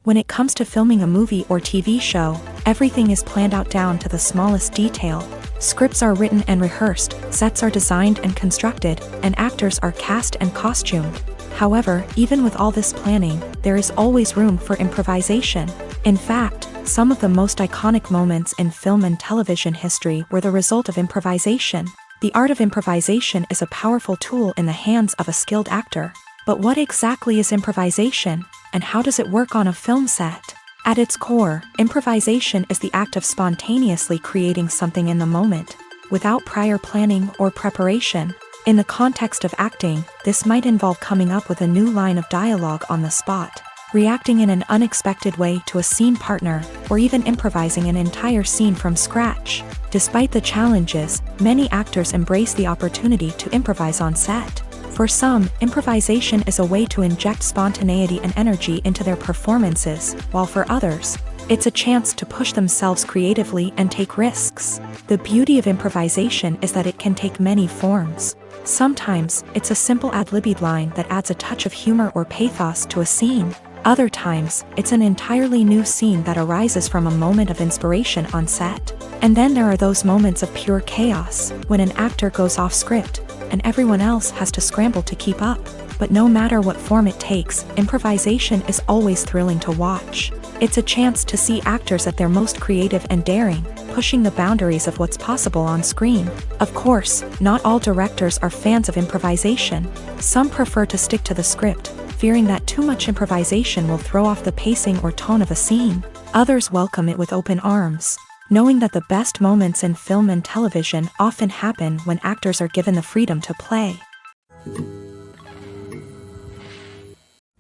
When it comes to filming a movie or TV show, everything is planned out down to the smallest detail. Scripts are written and rehearsed, sets are designed and constructed, and actors are cast and costumed. However, even with all this planning, there is always room for improvisation. In fact, some of the most iconic moments in film and television history were the result of improvisation. The art of improvisation is a powerful tool in the hands of a skilled actor. But what exactly is improvisation, and how does it work on a film set? At its core, improvisation is the act of spontaneously creating something in the moment, without prior planning or preparation. In the context of acting, this might involve coming up with a new line of dialogue on the spot, reacting in an unexpected way to a scene partner, or even improvising an entire scene from scratch. Despite the challenges, many actors embrace the opportunity to improvise on set. For some, improvisation is a way to inject spontaneity and energy into their performances, while for others, it's a chance to push themselves creatively and take risks. The beauty of improvisation is that it can take many forms. Sometimes, it's a simple ad-libbed line that adds a touch of humor or pathos to a scene. Other times, it's an entirely new scene that arises from a moment of inspiration on set. And then there are those moments of pure chaos, when an actor goes off script, and everyone else has to scramble to keep up. But no matter what form it takes, improvisation is always thrilling to watch. It's a chance to see actors at their most creative and daring, pushing the boundaries of what's possible on screen. Of course, not all directors are fans of improvisation. Some prefer to stick to the script, fearing that too much improvisation will throw off the pacing or tone of a scene. Others welcome it with open arms, knowing that the best moments in film and television often happen when actors are given the freedom to play.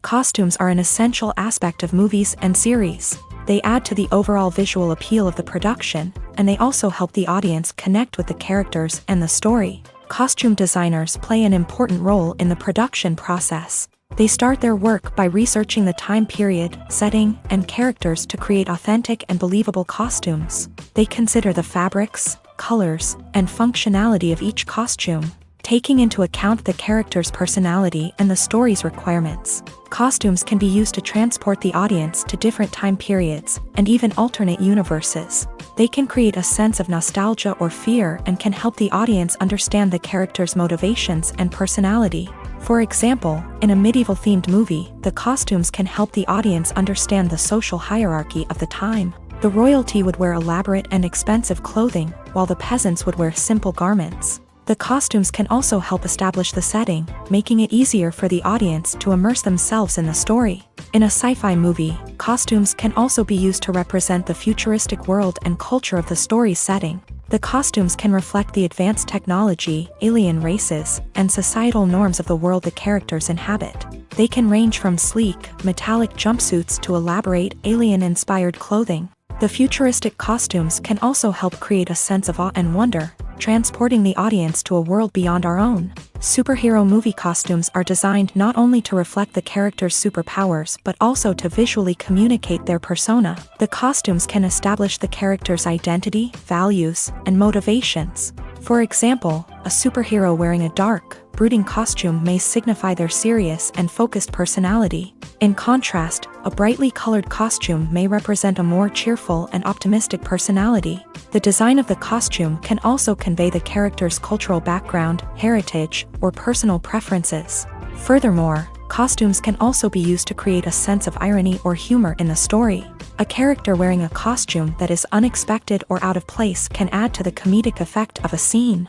Costumes are an essential aspect of movies and series. They add to the overall visual appeal of the production, and they also help the audience connect with the characters and the story. Costume designers play an important role in the production process. They start their work by researching the time period, setting, and characters to create authentic and believable costumes. They consider the fabrics, colors, and functionality of each costume, taking into account the character's personality and the story's requirements. Costumes can be used to transport the audience to different time periods and even alternate universes. They can create a sense of nostalgia or fear and can help the audience understand the character's motivations and personality. For example, in a medieval-themed movie, the costumes can help the audience understand the social hierarchy of the time. The royalty would wear elaborate and expensive clothing, while the peasants would wear simple garments. The costumes can also help establish the setting, making it easier for the audience to immerse themselves in the story. In a sci-fi movie, costumes can also be used to represent the futuristic world and culture of the story's setting. The costumes can reflect the advanced technology, alien races, and societal norms of the world the characters inhabit. They can range from sleek, metallic jumpsuits to elaborate, alien-inspired clothing. The futuristic costumes can also help create a sense of awe and wonder, transporting the audience to a world beyond our own. Superhero movie costumes are designed not only to reflect the character's superpowers but also to visually communicate their persona. The costumes can establish the character's identity, values, and motivations. For example, a superhero wearing a dark, brooding costume may signify their serious and focused personality. In contrast, a brightly colored costume may represent a more cheerful and optimistic personality. The design of the costume can also convey the character's cultural background, heritage, or personal preferences. Furthermore, costumes can also be used to create a sense of irony or humor in the story. A character wearing a costume that is unexpected or out of place can add to the comedic effect of a scene.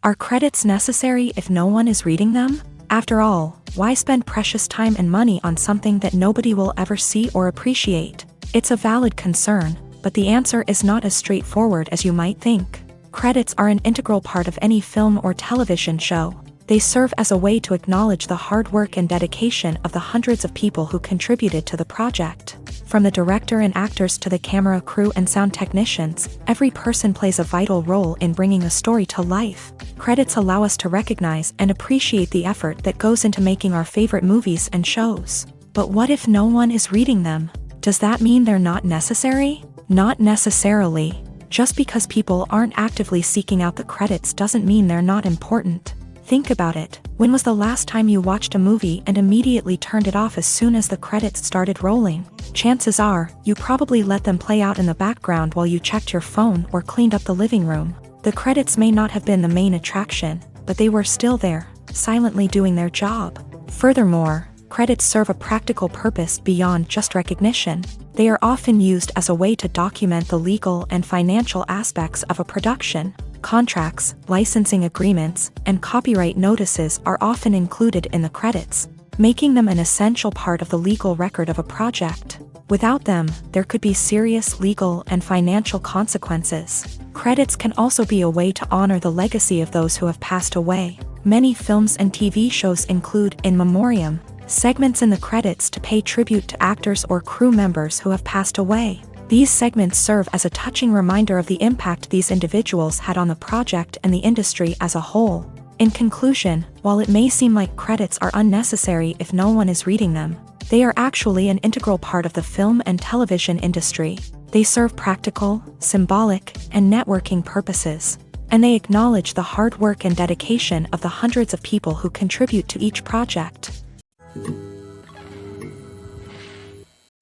Are credits necessary if no one is reading them? After all, why spend precious time and money on something that nobody will ever see or appreciate? It's a valid concern, but the answer is not as straightforward as you might think. Credits are an integral part of any film or television show. They serve as a way to acknowledge the hard work and dedication of the hundreds of people who contributed to the project. From the director and actors to the camera crew and sound technicians, every person plays a vital role in bringing a story to life. Credits allow us to recognize and appreciate the effort that goes into making our favorite movies and shows. But what if no one is reading them? Does that mean they're not necessary? Not necessarily. Just because people aren't actively seeking out the credits doesn't mean they're not important. Think about it. When was the last time you watched a movie and immediately turned it off as soon as the credits started rolling? Chances are, you probably let them play out in the background while you checked your phone or cleaned up the living room. The credits may not have been the main attraction, but they were still there, silently doing their job. Furthermore, credits serve a practical purpose beyond just recognition. They are often used as a way to document the legal and financial aspects of a production. Contracts, licensing agreements, and copyright notices are often included in the credits, making them an essential part of the legal record of a project. Without them, there could be serious legal and financial consequences. Credits can also be a way to honor the legacy of those who have passed away. Many films and TV shows include in memoriam segments in the credits to pay tribute to actors or crew members who have passed away. These segments serve as a touching reminder of the impact these individuals had on the project and the industry as a whole. In conclusion, while it may seem like credits are unnecessary if no one is reading them, they are actually an integral part of the film and television industry. They serve practical, symbolic, and networking purposes, and they acknowledge the hard work and dedication of the hundreds of people who contribute to each project.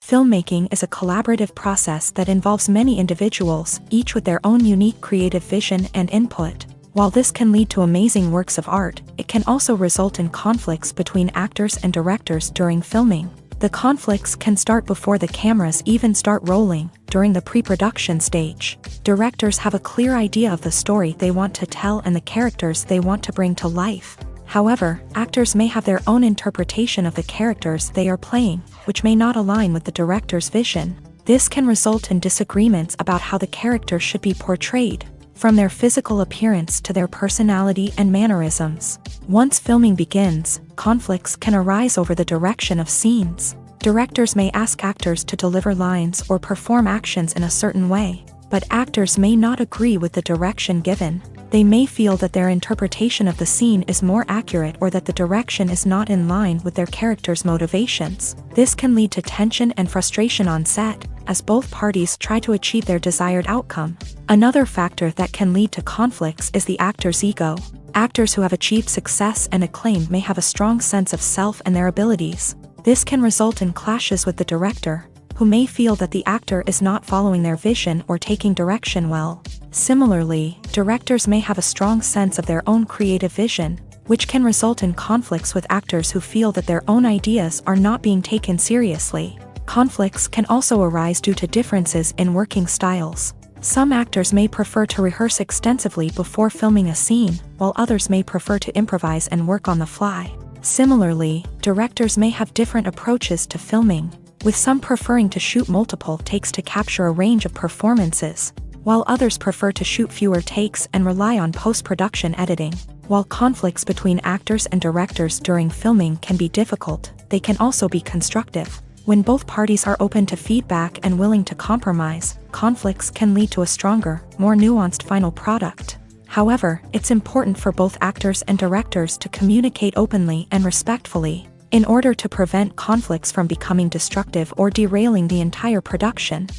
Filmmaking is a collaborative process that involves many individuals, each with their own unique creative vision and input. While this can lead to amazing works of art, it can also result in conflicts between actors and directors during filming. The conflicts can start before the cameras even start rolling, during the pre-production stage. Directors have a clear idea of the story they want to tell and the characters they want to bring to life. However, actors may have their own interpretation of the characters they are playing, which may not align with the director's vision. This can result in disagreements about how the character should be portrayed, from their physical appearance to their personality and mannerisms. Once filming begins, conflicts can arise over the direction of scenes. Directors may ask actors to deliver lines or perform actions in a certain way, but actors may not agree with the direction given. They may feel that their interpretation of the scene is more accurate or that the direction is not in line with their character's motivations. This can lead to tension and frustration on set, as both parties try to achieve their desired outcome. Another factor that can lead to conflicts is the actor's ego. Actors who have achieved success and acclaim may have a strong sense of self and their abilities. This can result in clashes with the director, who may feel that the actor is not following their vision or taking direction well. Similarly, directors may have a strong sense of their own creative vision, which can result in conflicts with actors who feel that their own ideas are not being taken seriously. Conflicts can also arise due to differences in working styles. Some actors may prefer to rehearse extensively before filming a scene, while others may prefer to improvise and work on the fly. Similarly, directors may have different approaches to filming, with some preferring to shoot multiple takes to capture a range of performances, while others prefer to shoot fewer takes and rely on post-production editing. While conflicts between actors and directors during filming can be difficult, they can also be constructive. When both parties are open to feedback and willing to compromise, conflicts can lead to a stronger, more nuanced final product. However, it's important for both actors and directors to communicate openly and respectfully, in order to prevent conflicts from becoming destructive or derailing the entire production.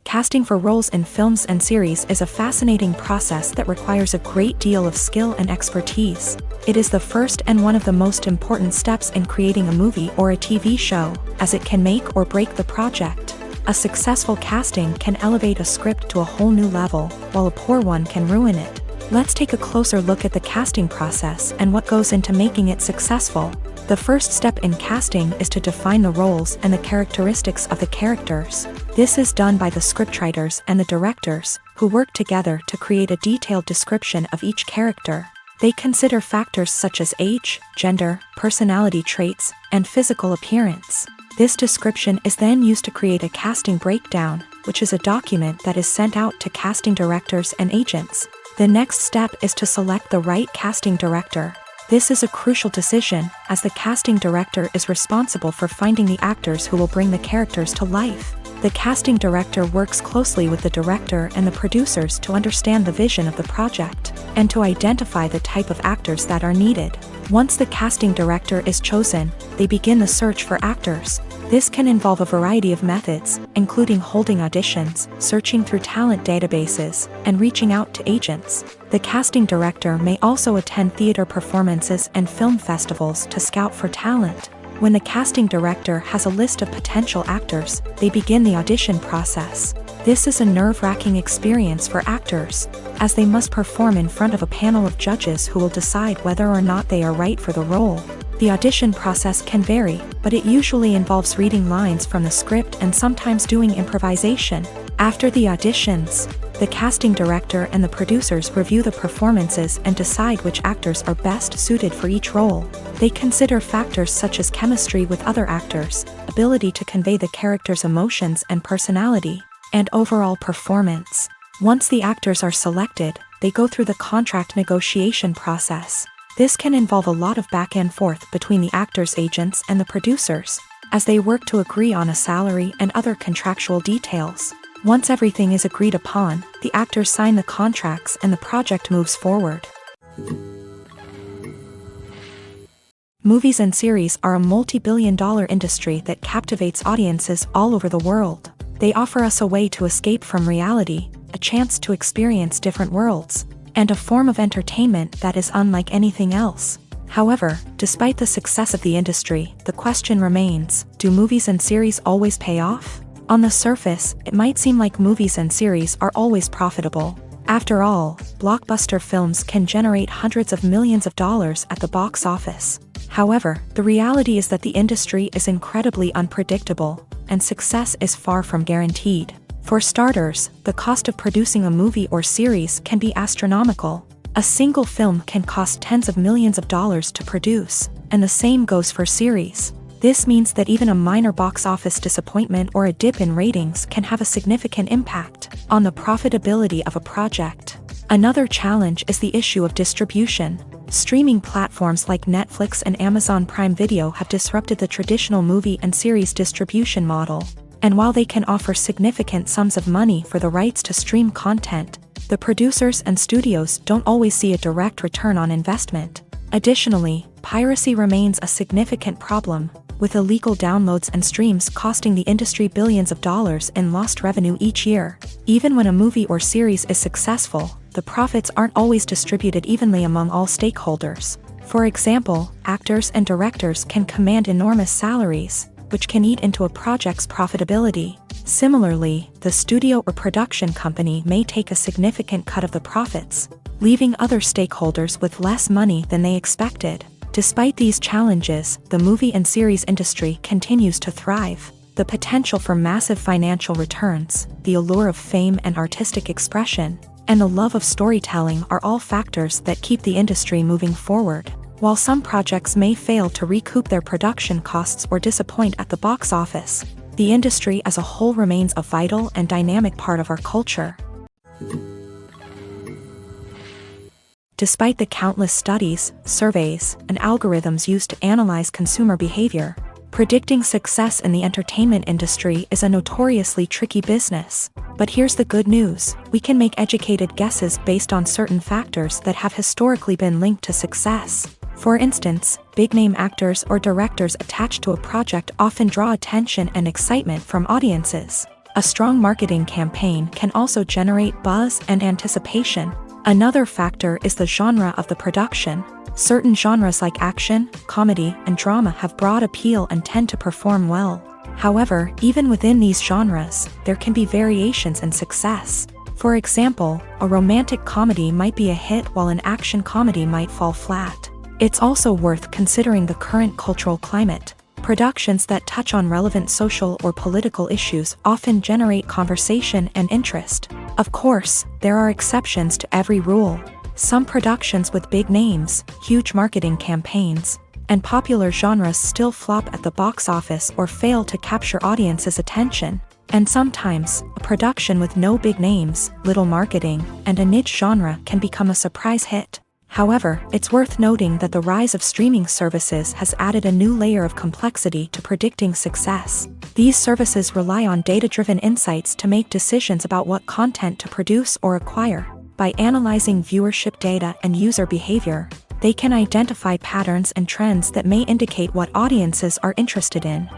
Casting for roles in films and series is a fascinating process that requires a great deal of skill and expertise. It is the first and one of the most important steps in creating a movie or a TV show, as it can make or break the project. A successful casting can elevate a script to a whole new level, while a poor one can ruin it. Let's take a closer look at the casting process and what goes into making it successful. The first step in casting is to define the roles and the characteristics of the characters. This is done by the scriptwriters and the directors, who work together to create a detailed description of each character. They consider factors such as age, gender, personality traits, and physical appearance. This description is then used to create a casting breakdown, which is a document that is sent out to casting directors and agents. The next step is to select the right casting director. This is a crucial decision, as the casting director is responsible for finding the actors who will bring the characters to life. The casting director works closely with the director and the producers to understand the vision of the project, and to identify the type of actors that are needed. Once the casting director is chosen, they begin the search for actors. This can involve a variety of methods, including holding auditions, searching through talent databases, and reaching out to agents. The casting director may also attend theater performances and film festivals to scout for talent. When the casting director has a list of potential actors, they begin the audition process. This is a nerve-wracking experience for actors, as they must perform in front of a panel of judges who will decide whether or not they are right for the role. The audition process can vary, but it usually involves reading lines from the script and sometimes doing improvisation. After the auditions, the casting director and the producers review the performances and decide which actors are best suited for each role. They consider factors such as chemistry with other actors, ability to convey the character's emotions and personality, and overall performance. Once the actors are selected, they go through the contract negotiation process. This can involve a lot of back and forth between the actors' agents and the producers, as they work to agree on a salary and other contractual details. Once everything is agreed upon, the actors sign the contracts and the project moves forward. Movies and series are a multi-billion-dollar industry that captivates audiences all over the world. They offer us a way to escape from reality, a chance to experience different worlds, and a form of entertainment that is unlike anything else. However, despite the success of the industry, the question remains, do movies and series always pay off? On the surface, it might seem like movies and series are always profitable. After all, blockbuster films can generate hundreds of millions of dollars at the box office. However, the reality is that the industry is incredibly unpredictable, and success is far from guaranteed. For starters, the cost of producing a movie or series can be astronomical. A single film can cost tens of millions of dollars to produce, and the same goes for series. This means that even a minor box office disappointment or a dip in ratings can have a significant impact on the profitability of a project. Another challenge is the issue of distribution. Streaming platforms like Netflix and Amazon Prime Video have disrupted the traditional movie and series distribution model. And while they can offer significant sums of money for the rights to stream content, the producers and studios don't always see a direct return on investment. Additionally, piracy remains a significant problem, with illegal downloads and streams costing the industry billions of dollars in lost revenue each year. Even when a movie or series is successful, the profits aren't always distributed evenly among all stakeholders. For example, actors and directors can command enormous salaries, which can eat into a project's profitability. Similarly, the studio or production company may take a significant cut of the profits, leaving other stakeholders with less money than they expected. Despite these challenges, the movie and series industry continues to thrive. The potential for massive financial returns, the allure of fame and artistic expression, and the love of storytelling are all factors that keep the industry moving forward. While some projects may fail to recoup their production costs or disappoint at the box office, the industry as a whole remains a vital and dynamic part of our culture. Despite the countless studies, surveys, and algorithms used to analyze consumer behavior, predicting success in the entertainment industry is a notoriously tricky business. But here's the good news: we can make educated guesses based on certain factors that have historically been linked to success. For instance, big-name actors or directors attached to a project often draw attention and excitement from audiences. A strong marketing campaign can also generate buzz and anticipation. Another factor is the genre of the production. Certain genres like action, comedy, and drama have broad appeal and tend to perform well. However, even within these genres, there can be variations in success. For example, a romantic comedy might be a hit while an action comedy might fall flat. It's also worth considering the current cultural climate. Productions that touch on relevant social or political issues often generate conversation and interest. Of course, there are exceptions to every rule. Some productions with big names, huge marketing campaigns, and popular genres still flop at the box office or fail to capture audiences' attention. And sometimes, a production with no big names, little marketing, and a niche genre can become a surprise hit. However, it's worth noting that the rise of streaming services has added a new layer of complexity to predicting success. These services rely on data-driven insights to make decisions about what content to produce or acquire. By analyzing viewership data and user behavior, they can identify patterns and trends that may indicate what audiences are interested in.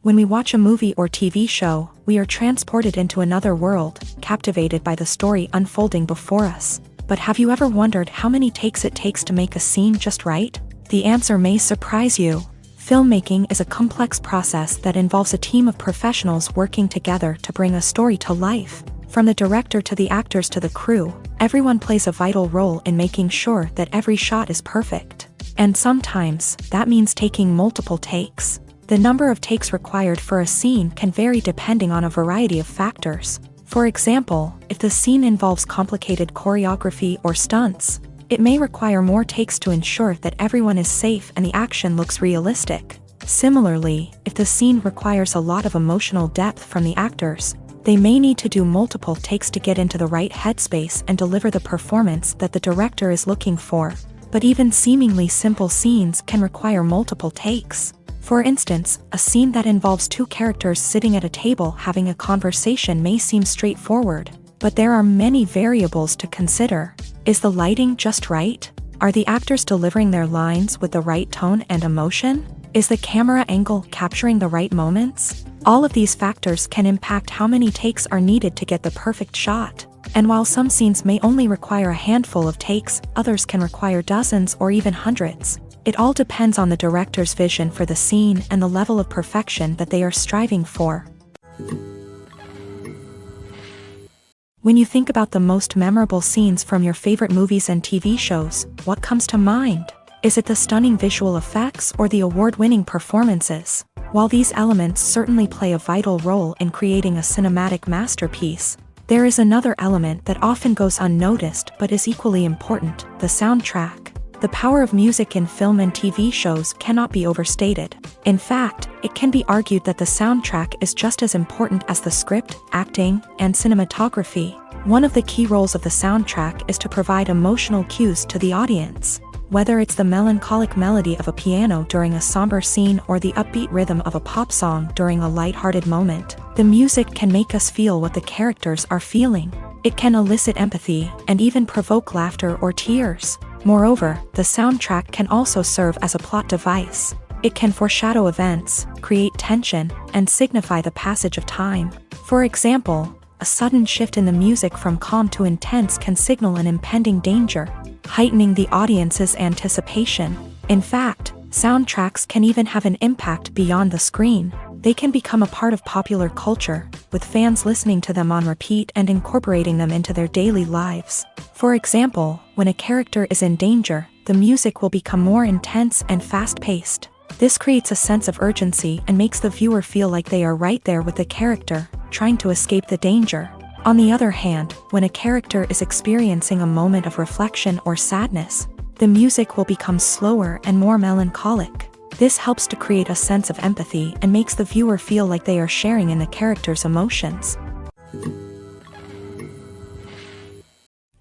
When we watch a movie or TV show, we are transported into another world, captivated by the story unfolding before us. But have you ever wondered how many takes it takes to make a scene just right? The answer may surprise you. Filmmaking is a complex process that involves a team of professionals working together to bring a story to life. From the director to the actors to the crew, everyone plays a vital role in making sure that every shot is perfect. And sometimes, that means taking multiple takes. The number of takes required for a scene can vary depending on a variety of factors. For example, if the scene involves complicated choreography or stunts, it may require more takes to ensure that everyone is safe and the action looks realistic. Similarly, if the scene requires a lot of emotional depth from the actors, they may need to do multiple takes to get into the right headspace and deliver the performance that the director is looking for. But even seemingly simple scenes can require multiple takes. For instance, a scene that involves two characters sitting at a table having a conversation may seem straightforward, but there are many variables to consider. Is the lighting just right? Are the actors delivering their lines with the right tone and emotion? Is the camera angle capturing the right moments? All of these factors can impact how many takes are needed to get the perfect shot. And while some scenes may only require a handful of takes, others can require dozens or even hundreds. It all depends on the director's vision for the scene and the level of perfection that they are striving for. When you think about the most memorable scenes from your favorite movies and TV shows, what comes to mind? Is it the stunning visual effects or the award-winning performances? While these elements certainly play a vital role in creating a cinematic masterpiece, there is another element that often goes unnoticed but is equally important: the soundtrack. The power of music in film and TV shows cannot be overstated. In fact, it can be argued that the soundtrack is just as important as the script, acting, and cinematography. One of the key roles of the soundtrack is to provide emotional cues to the audience. Whether it's the melancholic melody of a piano during a somber scene or the upbeat rhythm of a pop song during a lighthearted moment, the music can make us feel what the characters are feeling. It can elicit empathy and even provoke laughter or tears. Moreover, the soundtrack can also serve as a plot device. It can foreshadow events, create tension, and signify the passage of time. For example, a sudden shift in the music from calm to intense can signal an impending danger, heightening the audience's anticipation. In fact, soundtracks can even have an impact beyond the screen. They can become a part of popular culture, with fans listening to them on repeat and incorporating them into their daily lives. For example, when a character is in danger, the music will become more intense and fast-paced. This creates a sense of urgency and makes the viewer feel like they are right there with the character, trying to escape the danger. On the other hand, when a character is experiencing a moment of reflection or sadness, the music will become slower and more melancholic. This helps to create a sense of empathy and makes the viewer feel like they are sharing in the character's emotions.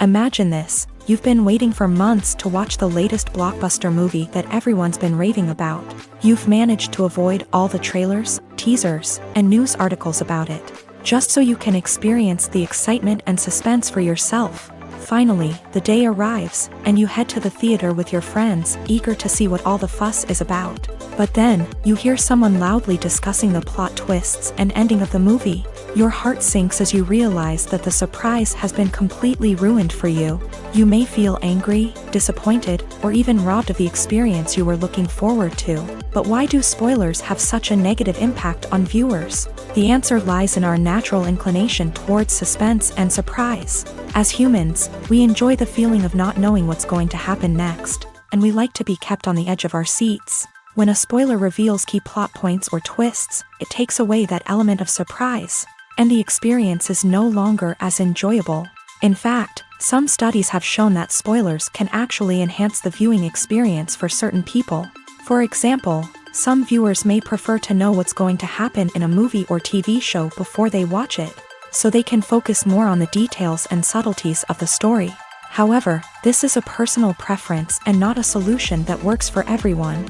Imagine this: you've been waiting for months to watch the latest blockbuster movie that everyone's been raving about. You've managed to avoid all the trailers, teasers, and news articles about it, just so you can experience the excitement and suspense for yourself. Finally, the day arrives, and you head to the theater with your friends, eager to see what all the fuss is about. But then, you hear someone loudly discussing the plot twists and ending of the movie. Your heart sinks as you realize that the surprise has been completely ruined for you. You may feel angry, disappointed, or even robbed of the experience you were looking forward to. But why do spoilers have such a negative impact on viewers? The answer lies in our natural inclination towards suspense and surprise. As humans, we enjoy the feeling of not knowing what's going to happen next, and we like to be kept on the edge of our seats. When a spoiler reveals key plot points or twists, it takes away that element of surprise, and the experience is no longer as enjoyable. In fact, some studies have shown that spoilers can actually enhance the viewing experience for certain people. For example, some viewers may prefer to know what's going to happen in a movie or TV show before they watch it, so they can focus more on the details and subtleties of the story. However, this is a personal preference and not a solution that works for everyone.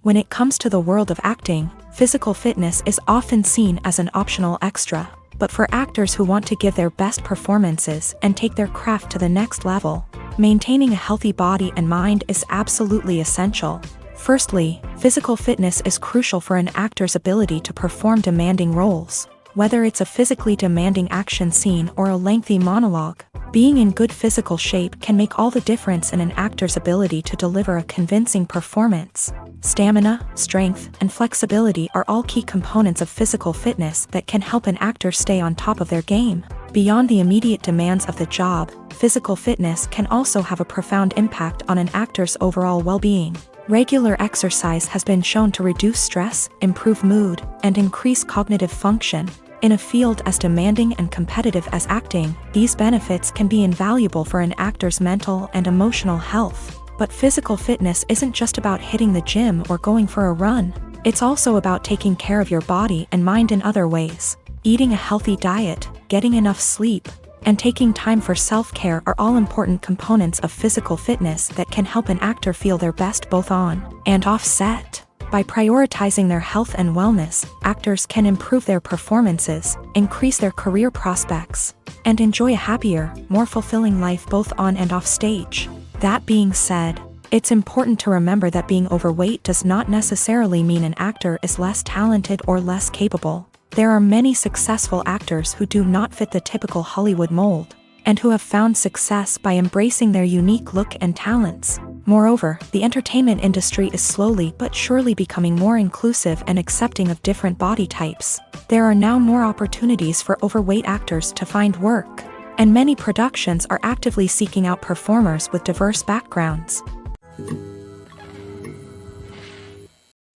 When it comes to the world of acting, physical fitness is often seen as an optional extra. But for actors who want to give their best performances and take their craft to the next level, maintaining a healthy body and mind is absolutely essential. Firstly, physical fitness is crucial for an actor's ability to perform demanding roles. Whether it's a physically demanding action scene or a lengthy monologue, being in good physical shape can make all the difference in an actor's ability to deliver a convincing performance. Stamina, strength, and flexibility are all key components of physical fitness that can help an actor stay on top of their game. Beyond the immediate demands of the job, physical fitness can also have a profound impact on an actor's overall well-being. Regular exercise has been shown to reduce stress, improve mood, and increase cognitive function. In a field as demanding and competitive as acting, these benefits can be invaluable for an actor's mental and emotional health. But physical fitness isn't just about hitting the gym or going for a run. It's also about taking care of your body and mind in other ways. Eating a healthy diet, getting enough sleep, and taking time for self-care are all important components of physical fitness that can help an actor feel their best both on and off set. By prioritizing their health and wellness, actors can improve their performances, increase their career prospects, and enjoy a happier, more fulfilling life both on and off stage. That being said, it's important to remember that being overweight does not necessarily mean an actor is less talented or less capable. There are many successful actors who do not fit the typical Hollywood mold, and who have found success by embracing their unique look and talents. Moreover, the entertainment industry is slowly but surely becoming more inclusive and accepting of different body types. There are now more opportunities for overweight actors to find work, and many productions are actively seeking out performers with diverse backgrounds.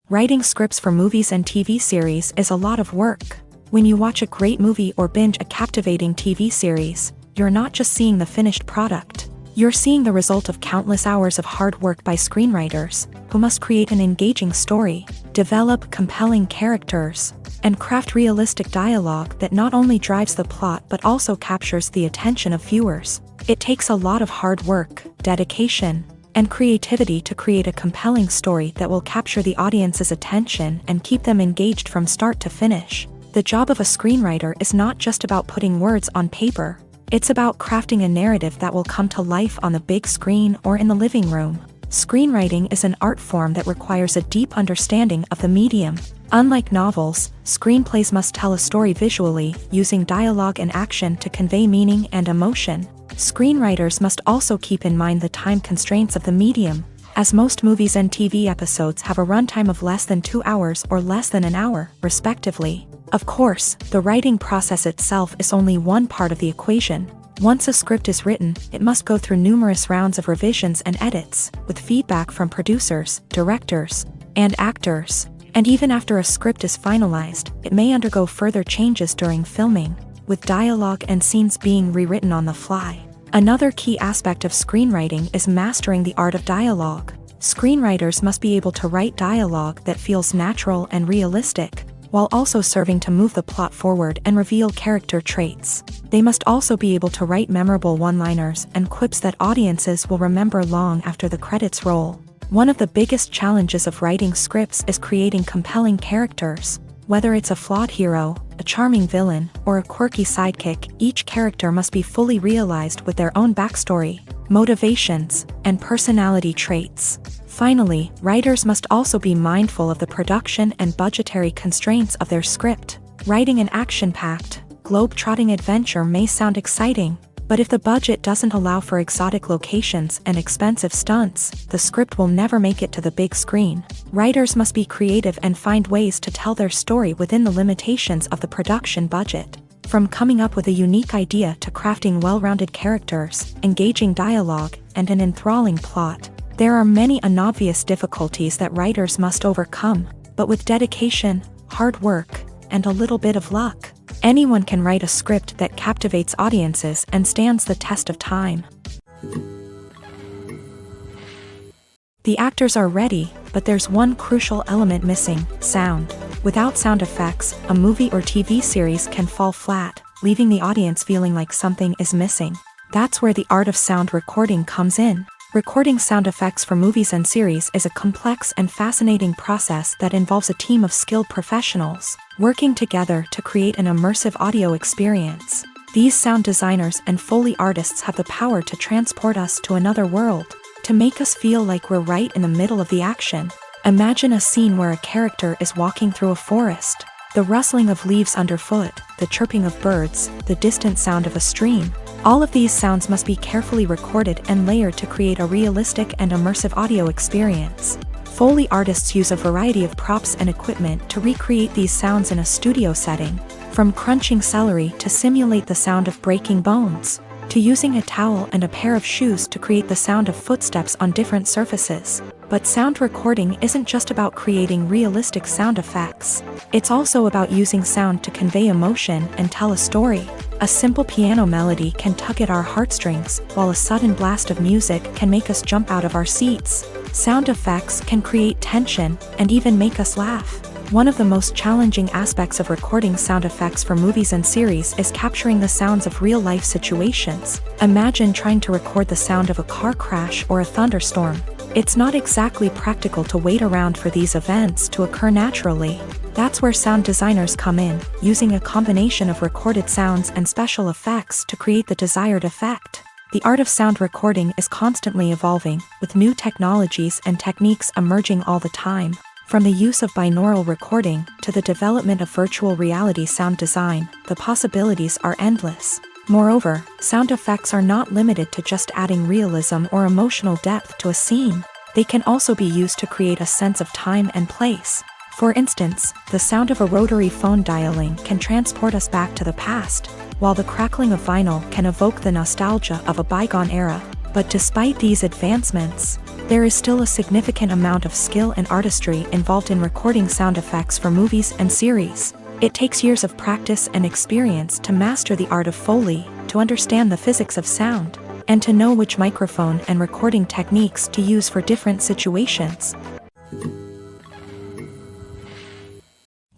Writing scripts for movies and TV series is a lot of work. When you watch a great movie or binge a captivating TV series, you're not just seeing the finished product. You're seeing the result of countless hours of hard work by screenwriters, who must create an engaging story, develop compelling characters, and craft realistic dialogue that not only drives the plot but also captures the attention of viewers. It takes a lot of hard work, dedication, and creativity to create a compelling story that will capture the audience's attention and keep them engaged from start to finish. The job of a screenwriter is not just about putting words on paper. It's about crafting a narrative that will come to life on the big screen or in the living room. Screenwriting is an art form that requires a deep understanding of the medium. Unlike novels, screenplays must tell a story visually, using dialogue and action to convey meaning and emotion. Screenwriters must also keep in mind the time constraints of the medium, as most movies and TV episodes have a runtime of less than 2 hours or less than an hour, respectively. Of course, the writing process itself is only one part of the equation. Once a script is written, it must go through numerous rounds of revisions and edits, with feedback from producers, directors, and actors. And even after a script is finalized, it may undergo further changes during filming, with dialogue and scenes being rewritten on the fly. Another key aspect of screenwriting is mastering the art of dialogue. Screenwriters must be able to write dialogue that feels natural and realistic, while also serving to move the plot forward and reveal character traits. They must also be able to write memorable one-liners and quips that audiences will remember long after the credits roll. One of the biggest challenges of writing scripts is creating compelling characters. Whether it's a flawed hero, a charming villain, or a quirky sidekick, each character must be fully realized with their own backstory, motivations, and personality traits. Finally, writers must also be mindful of the production and budgetary constraints of their script. Writing an action-packed, globe-trotting adventure may sound exciting, but if the budget doesn't allow for exotic locations and expensive stunts, the script will never make it to the big screen. Writers must be creative and find ways to tell their story within the limitations of the production budget. From coming up with a unique idea to crafting well-rounded characters, engaging dialogue, and an enthralling plot, there are many unobvious difficulties that writers must overcome, but with dedication, hard work, and a little bit of luck, anyone can write a script that captivates audiences and stands the test of time. The actors are ready, but there's one crucial element missing: sound. Without sound effects, a movie or TV series can fall flat, leaving the audience feeling like something is missing. That's where the art of sound recording comes in. Recording sound effects for movies and series is a complex and fascinating process that involves a team of skilled professionals working together to create an immersive audio experience. These sound designers and Foley artists have the power to transport us to another world, to make us feel like we're right in the middle of the action. Imagine a scene where a character is walking through a forest. The rustling of leaves underfoot, the chirping of birds, the distant sound of a stream. All of these sounds must be carefully recorded and layered to create a realistic and immersive audio experience. Foley artists use a variety of props and equipment to recreate these sounds in a studio setting, from crunching celery to simulate the sound of breaking bones, to using a towel and a pair of shoes to create the sound of footsteps on different surfaces. But sound recording isn't just about creating realistic sound effects. It's also about using sound to convey emotion and tell a story. A simple piano melody can tug at our heartstrings, while a sudden blast of music can make us jump out of our seats. Sound effects can create tension and even make us laugh. One of the most challenging aspects of recording sound effects for movies and series is capturing the sounds of real-life situations. Imagine trying to record the sound of a car crash or a thunderstorm. It's not exactly practical to wait around for these events to occur naturally. That's where sound designers come in, using a combination of recorded sounds and special effects to create the desired effect. The art of sound recording is constantly evolving, with new technologies and techniques emerging all the time. From the use of binaural recording to the development of virtual reality sound design, the possibilities are endless. Moreover, sound effects are not limited to just adding realism or emotional depth to a scene. They can also be used to create a sense of time and place. For instance, the sound of a rotary phone dialing can transport us back to the past, while the crackling of vinyl can evoke the nostalgia of a bygone era. But despite these advancements, there is still a significant amount of skill and artistry involved in recording sound effects for movies and series. It takes years of practice and experience to master the art of Foley, to understand the physics of sound, and to know which microphone and recording techniques to use for different situations.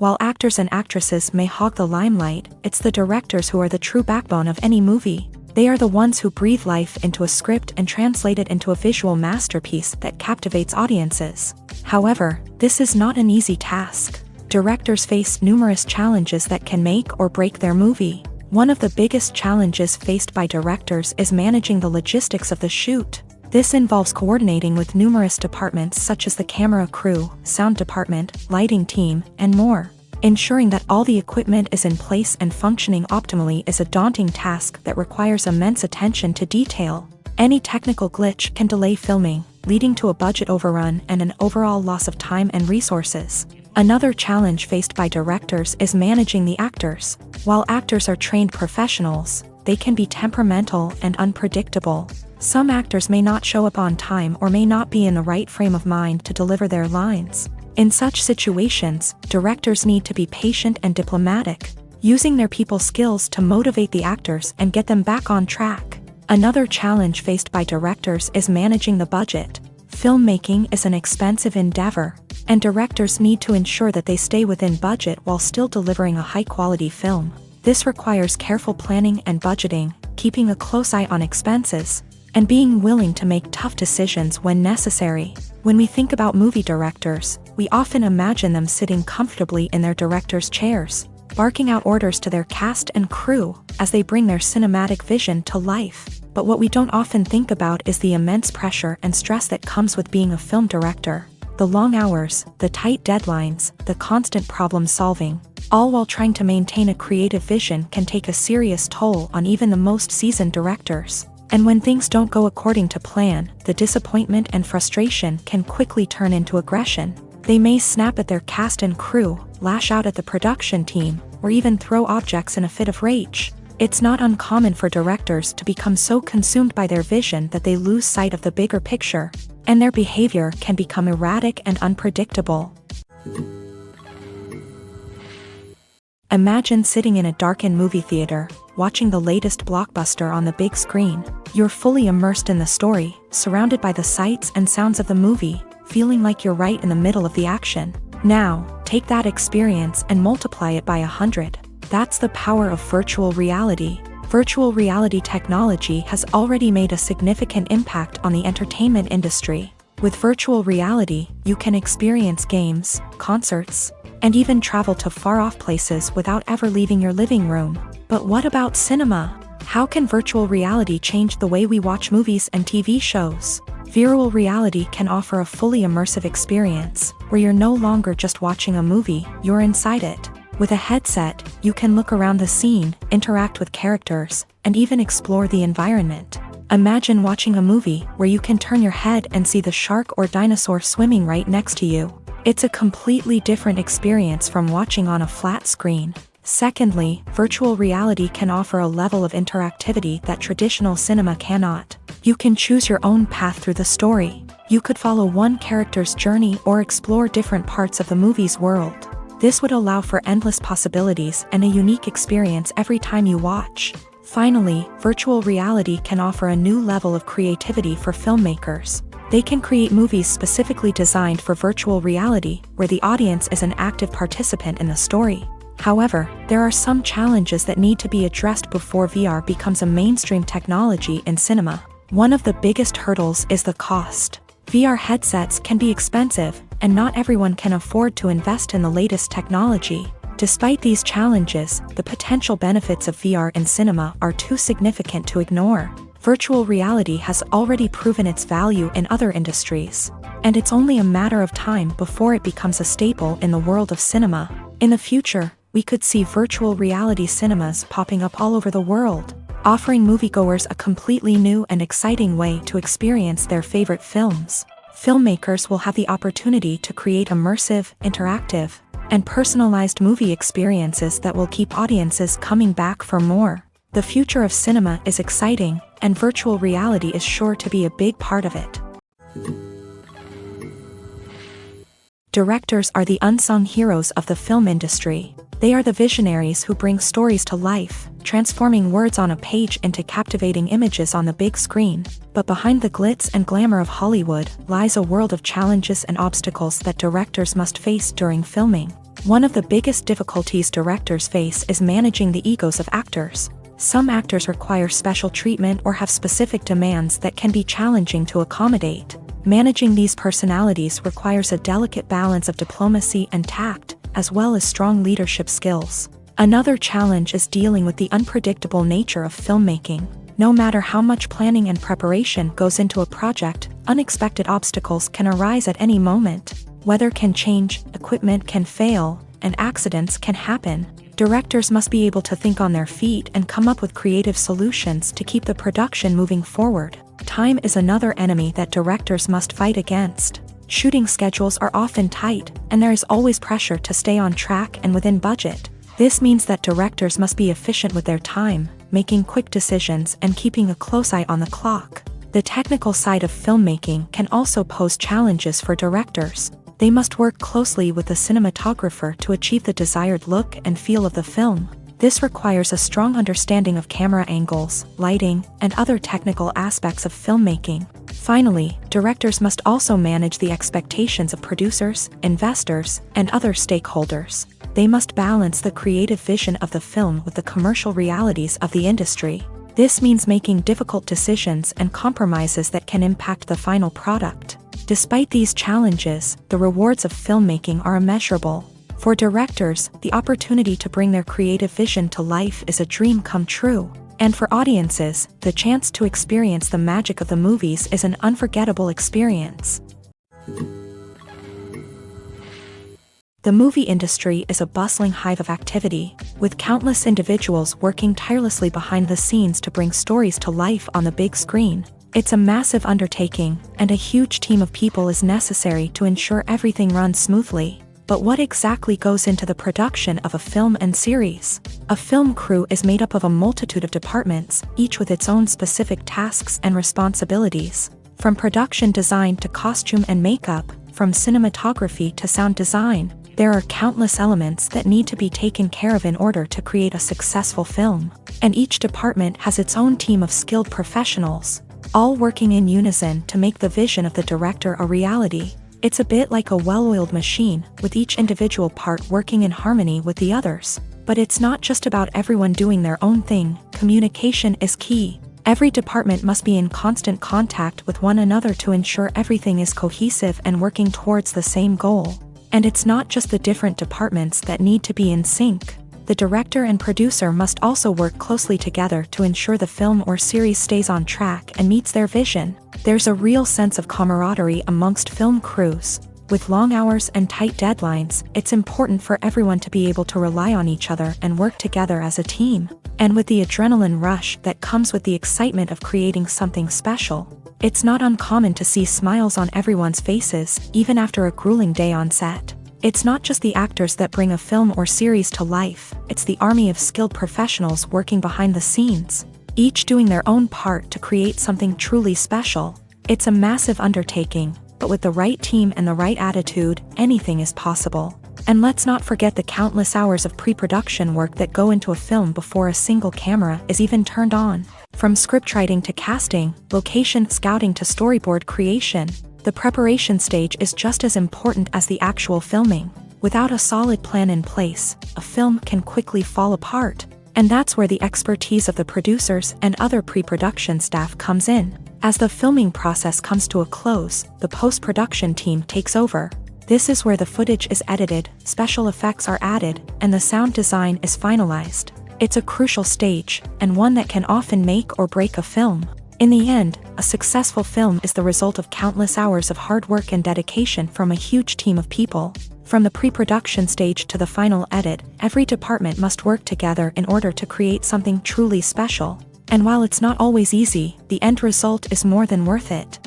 While actors and actresses may hog the limelight, it's the directors who are the true backbone of any movie. They are the ones who breathe life into a script and translate it into a visual masterpiece that captivates audiences. However, this is not an easy task. Directors face numerous challenges that can make or break their movie. One of the biggest challenges faced by directors is managing the logistics of the shoot. This involves coordinating with numerous departments such as the camera crew, sound department, lighting team, and more. Ensuring that all the equipment is in place and functioning optimally is a daunting task that requires immense attention to detail. Any technical glitch can delay filming, leading to a budget overrun and an overall loss of time and resources. Another challenge faced by directors is managing the actors. While actors are trained professionals, they can be temperamental and unpredictable. Some actors may not show up on time or may not be in the right frame of mind to deliver their lines. In such situations, directors need to be patient and diplomatic, using their people skills to motivate the actors and get them back on track. Another challenge faced by directors is managing the budget. Filmmaking is an expensive endeavor, and directors need to ensure that they stay within budget while still delivering a high-quality film. This requires careful planning and budgeting, keeping a close eye on expenses, and being willing to make tough decisions when necessary. When we think about movie directors, we often imagine them sitting comfortably in their director's chairs, barking out orders to their cast and crew as they bring their cinematic vision to life. But what we don't often think about is the immense pressure and stress that comes with being a film director. The long hours, the tight deadlines, the constant problem solving, all while trying to maintain a creative vision can take a serious toll on even the most seasoned directors. And when things don't go according to plan, the disappointment and frustration can quickly turn into aggression. They may snap at their cast and crew, lash out at the production team, or even throw objects in a fit of rage. It's not uncommon for directors to become so consumed by their vision that they lose sight of the bigger picture, and their behavior can become erratic and unpredictable. Imagine sitting in a darkened movie theater, watching the latest blockbuster on the big screen. You're fully immersed in the story, surrounded by the sights and sounds of the movie, feeling like you're right in the middle of the action. Now, take that experience and multiply it by 100. That's the power of virtual reality. Virtual reality technology has already made a significant impact on the entertainment industry. With virtual reality, you can experience games, concerts, and even travel to far-off places without ever leaving your living room. But what about cinema? How can virtual reality change the way we watch movies and TV shows? Virtual reality can offer a fully immersive experience, where you're no longer just watching a movie, you're inside it. With a headset, you can look around the scene, interact with characters, and even explore the environment. Imagine watching a movie where you can turn your head and see the shark or dinosaur swimming right next to you. It's a completely different experience from watching on a flat screen. Secondly, virtual reality can offer a level of interactivity that traditional cinema cannot. You can choose your own path through the story. You could follow one character's journey or explore different parts of the movie's world. This would allow for endless possibilities and a unique experience every time you watch. Finally, virtual reality can offer a new level of creativity for filmmakers. They can create movies specifically designed for virtual reality, where the audience is an active participant in the story. However, there are some challenges that need to be addressed before VR becomes a mainstream technology in cinema. One of the biggest hurdles is the cost. VR headsets can be expensive, and not everyone can afford to invest in the latest technology. Despite these challenges, the potential benefits of VR in cinema are too significant to ignore. Virtual reality has already proven its value in other industries, and it's only a matter of time before it becomes a staple in the world of cinema. In the future, we could see virtual reality cinemas popping up all over the world, offering moviegoers a completely new and exciting way to experience their favorite films. Filmmakers will have the opportunity to create immersive, interactive, and personalized movie experiences that will keep audiences coming back for more. The future of cinema is exciting, and virtual reality is sure to be a big part of it. Directors are the unsung heroes of the film industry. They are the visionaries who bring stories to life, transforming words on a page into captivating images on the big screen. But behind the glitz and glamour of Hollywood lies a world of challenges and obstacles that directors must face during filming. One of the biggest difficulties directors face is managing the egos of actors. Some actors require special treatment or have specific demands that can be challenging to accommodate. Managing these personalities requires a delicate balance of diplomacy and tact, as well as strong leadership skills. Another challenge is dealing with the unpredictable nature of filmmaking. No matter how much planning and preparation goes into a project, unexpected obstacles can arise at any moment. Weather can change, equipment can fail, and accidents can happen. Directors must be able to think on their feet and come up with creative solutions to keep the production moving forward. Time is another enemy that directors must fight against. Shooting schedules are often tight, and there is always pressure to stay on track and within budget. This means that directors must be efficient with their time, making quick decisions and keeping a close eye on the clock. The technical side of filmmaking can also pose challenges for directors. They must work closely with the cinematographer to achieve the desired look and feel of the film. This requires a strong understanding of camera angles, lighting, and other technical aspects of filmmaking. Finally, directors must also manage the expectations of producers, investors, and other stakeholders. They must balance the creative vision of the film with the commercial realities of the industry. This means making difficult decisions and compromises that can impact the final product. Despite these challenges, the rewards of filmmaking are immeasurable. For directors, the opportunity to bring their creative vision to life is a dream come true. And for audiences, the chance to experience the magic of the movies is an unforgettable experience. The movie industry is a bustling hive of activity, with countless individuals working tirelessly behind the scenes to bring stories to life on the big screen. It's a massive undertaking, and a huge team of people is necessary to ensure everything runs smoothly. But what exactly goes into the production of a film and series? A film crew is made up of a multitude of departments, each with its own specific tasks and responsibilities. From production design to costume and makeup, from cinematography to sound design, there are countless elements that need to be taken care of in order to create a successful film. And each department has its own team of skilled professionals, all working in unison to make the vision of the director a reality. It's a bit like a well-oiled machine, with each individual part working in harmony with the others. But it's not just about everyone doing their own thing. Communication is key. Every department must be in constant contact with one another to ensure everything is cohesive and working towards the same goal. And it's not just the different departments that need to be in sync. The director and producer must also work closely together to ensure the film or series stays on track and meets their vision. There's a real sense of camaraderie amongst film crews. With long hours and tight deadlines, it's important for everyone to be able to rely on each other and work together as a team. And with the adrenaline rush that comes with the excitement of creating something special, it's not uncommon to see smiles on everyone's faces, even after a grueling day on set. It's not just the actors that bring a film or series to life, it's the army of skilled professionals working behind the scenes, each doing their own part to create something truly special. It's a massive undertaking, but with the right team and the right attitude, anything is possible. And let's not forget the countless hours of pre-production work that go into a film before a single camera is even turned on. From scriptwriting to casting, location scouting to storyboard creation, the preparation stage is just as important as the actual filming. Without a solid plan in place, a film can quickly fall apart. And that's where the expertise of the producers and other pre-production staff comes in. As the filming process comes to a close, the post-production team takes over. This is where the footage is edited, special effects are added, and the sound design is finalized. It's a crucial stage, and one that can often make or break a film. In the end, a successful film is the result of countless hours of hard work and dedication from a huge team of people. From the pre-production stage to the final edit, every department must work together in order to create something truly special. And while it's not always easy, the end result is more than worth it.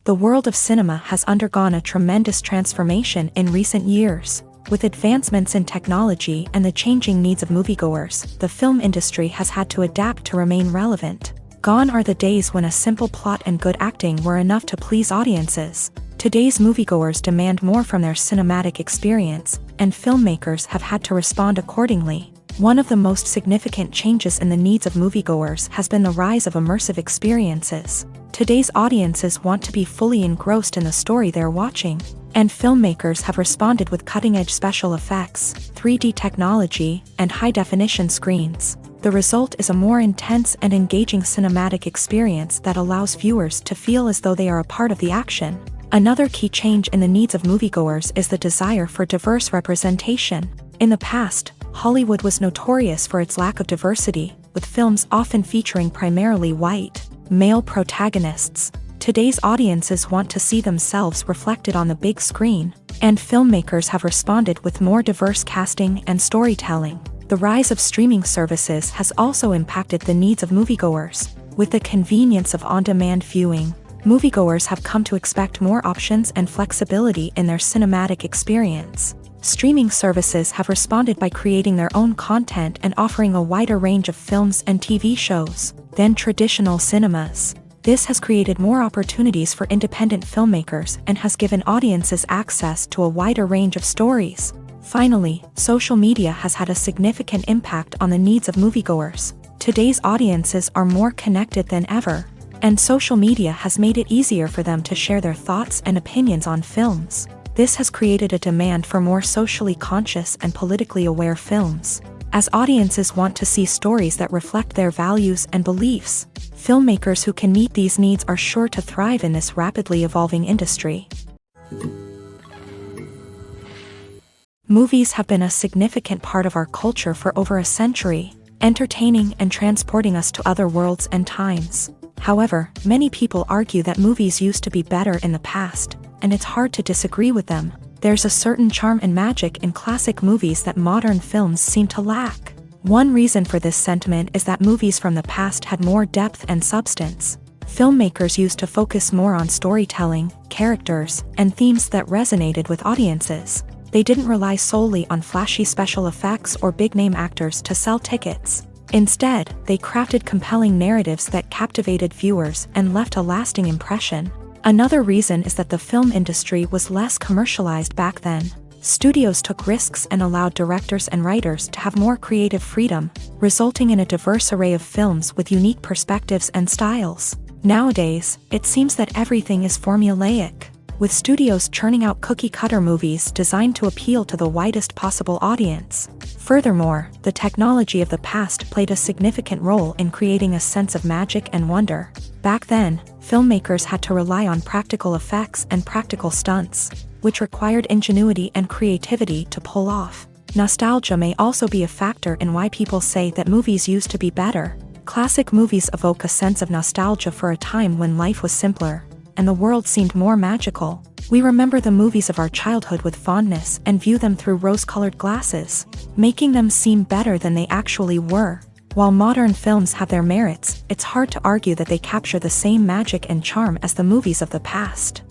The world of cinema has undergone a tremendous transformation in recent years. With advancements in technology and the changing needs of moviegoers, the film industry has had to adapt to remain relevant. Gone are the days when a simple plot and good acting were enough to please audiences. Today's moviegoers demand more from their cinematic experience, and filmmakers have had to respond accordingly. One of the most significant changes in the needs of moviegoers has been the rise of immersive experiences. Today's audiences want to be fully engrossed in the story they're watching, and filmmakers have responded with cutting-edge special effects, 3D technology, and high-definition screens. The result is a more intense and engaging cinematic experience that allows viewers to feel as though they are a part of the action. Another key change in the needs of moviegoers is the desire for diverse representation. In the past, Hollywood was notorious for its lack of diversity, with films often featuring primarily white, male protagonists. Today's audiences want to see themselves reflected on the big screen, and filmmakers have responded with more diverse casting and storytelling. The rise of streaming services has also impacted the needs of moviegoers. With the convenience of on-demand viewing, moviegoers have come to expect more options and flexibility in their cinematic experience. Streaming services have responded by creating their own content and offering a wider range of films and TV shows than traditional cinemas. This has created more opportunities for independent filmmakers and has given audiences access to a wider range of stories. Finally, social media has had a significant impact on the needs of moviegoers. Today's audiences are more connected than ever, and social media has made it easier for them to share their thoughts and opinions on films. This has created a demand for more socially conscious and politically aware films. As audiences want to see stories that reflect their values and beliefs, filmmakers who can meet these needs are sure to thrive in this rapidly evolving industry. Movies have been a significant part of our culture for over a century, entertaining and transporting us to other worlds and times. However, many people argue that movies used to be better in the past, and it's hard to disagree with them. There's a certain charm and magic in classic movies that modern films seem to lack. One reason for this sentiment is that movies from the past had more depth and substance. Filmmakers used to focus more on storytelling, characters, and themes that resonated with audiences. They didn't rely solely on flashy special effects or big-name actors to sell tickets. Instead, they crafted compelling narratives that captivated viewers and left a lasting impression. Another reason is that the film industry was less commercialized back then. Studios took risks and allowed directors and writers to have more creative freedom, resulting in a diverse array of films with unique perspectives and styles. Nowadays, it seems that everything is formulaic, with studios churning out cookie-cutter movies designed to appeal to the widest possible audience. Furthermore, the technology of the past played a significant role in creating a sense of magic and wonder. Back then, filmmakers had to rely on practical effects and practical stunts, which required ingenuity and creativity to pull off. Nostalgia may also be a factor in why people say that movies used to be better. Classic movies evoke a sense of nostalgia for a time when life was simpler, and the world seemed more magical. We remember the movies of our childhood with fondness and view them through rose-colored glasses, making them seem better than they actually were. While modern films have their merits, it's hard to argue that they capture the same magic and charm as the movies of the past.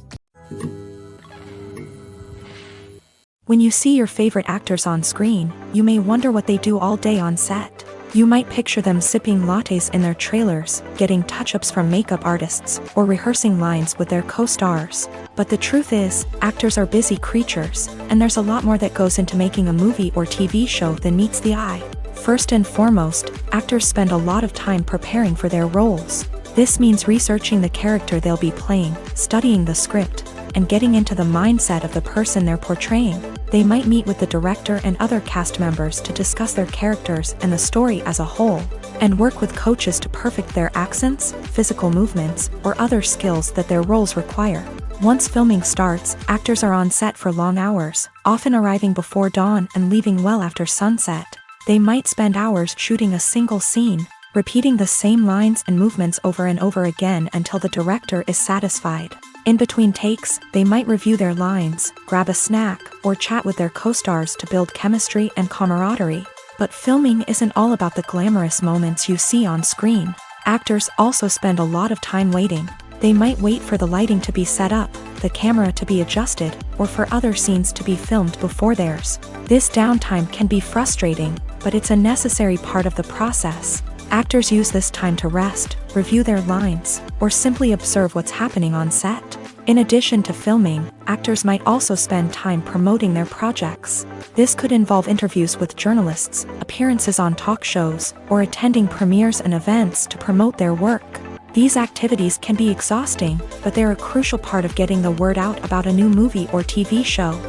When you see your favorite actors on screen, you may wonder what they do all day on set. You might picture them sipping lattes in their trailers, getting touch-ups from makeup artists, or rehearsing lines with their co-stars. But the truth is, actors are busy creatures, and there's a lot more that goes into making a movie or TV show than meets the eye. First and foremost, actors spend a lot of time preparing for their roles. This means researching the character they'll be playing, studying the script, and getting into the mindset of the person they're portraying. They might meet with the director and other cast members to discuss their characters and the story as a whole, and work with coaches to perfect their accents, physical movements, or other skills that their roles require. Once filming starts, actors are on set for long hours, often arriving before dawn and leaving well after sunset. They might spend hours shooting a single scene, repeating the same lines and movements over and over again until the director is satisfied. In between takes, they might review their lines, grab a snack, or chat with their co-stars to build chemistry and camaraderie. But filming isn't all about the glamorous moments you see on screen. Actors also spend a lot of time waiting. They might wait for the lighting to be set up, the camera to be adjusted, or for other scenes to be filmed before theirs. This downtime can be frustrating, but it's a necessary part of the process. Actors use this time to rest, review their lines, or simply observe what's happening on set. In addition to filming, actors might also spend time promoting their projects. This could involve interviews with journalists, appearances on talk shows, or attending premieres and events to promote their work. These activities can be exhausting, but they're a crucial part of getting the word out about a new movie or TV show.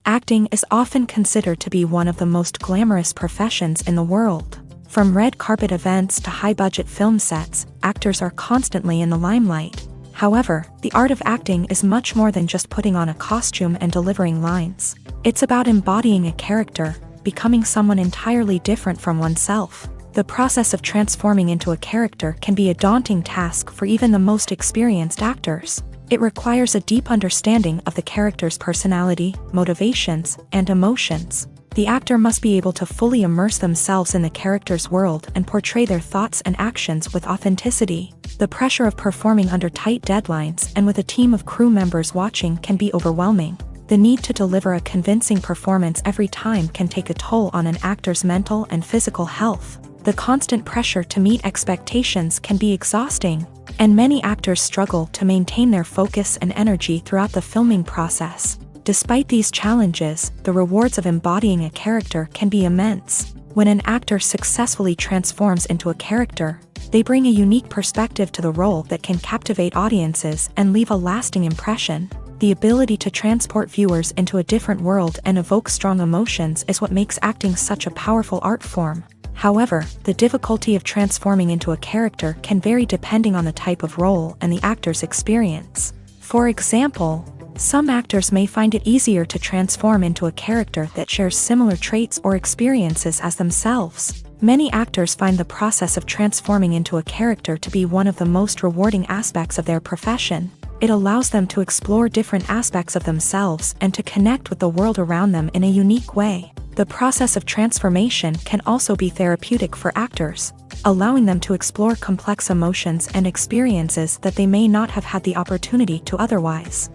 Acting is often considered to be one of the most glamorous professions in the world. From red carpet events to high-budget film sets, actors are constantly in the limelight. However, the art of acting is much more than just putting on a costume and delivering lines. It's about embodying a character, becoming someone entirely different from oneself. The process of transforming into a character can be a daunting task for even the most experienced actors. It requires a deep understanding of the character's personality, motivations, and emotions. The actor must be able to fully immerse themselves in the character's world and portray their thoughts and actions with authenticity. The pressure of performing under tight deadlines and with a team of crew members watching can be overwhelming. The need to deliver a convincing performance every time can take a toll on an actor's mental and physical health. The constant pressure to meet expectations can be exhausting, and many actors struggle to maintain their focus and energy throughout the filming process. Despite these challenges, the rewards of embodying a character can be immense. When an actor successfully transforms into a character, they bring a unique perspective to the role that can captivate audiences and leave a lasting impression. The ability to transport viewers into a different world and evoke strong emotions is what makes acting such a powerful art form. However, the difficulty of transforming into a character can vary depending on the type of role and the actor's experience. For example, some actors may find it easier to transform into a character that shares similar traits or experiences as themselves. Many actors find the process of transforming into a character to be one of the most rewarding aspects of their profession. It allows them to explore different aspects of themselves and to connect with the world around them in a unique way. The process of transformation can also be therapeutic for actors, allowing them to explore complex emotions and experiences that they may not have had the opportunity to otherwise.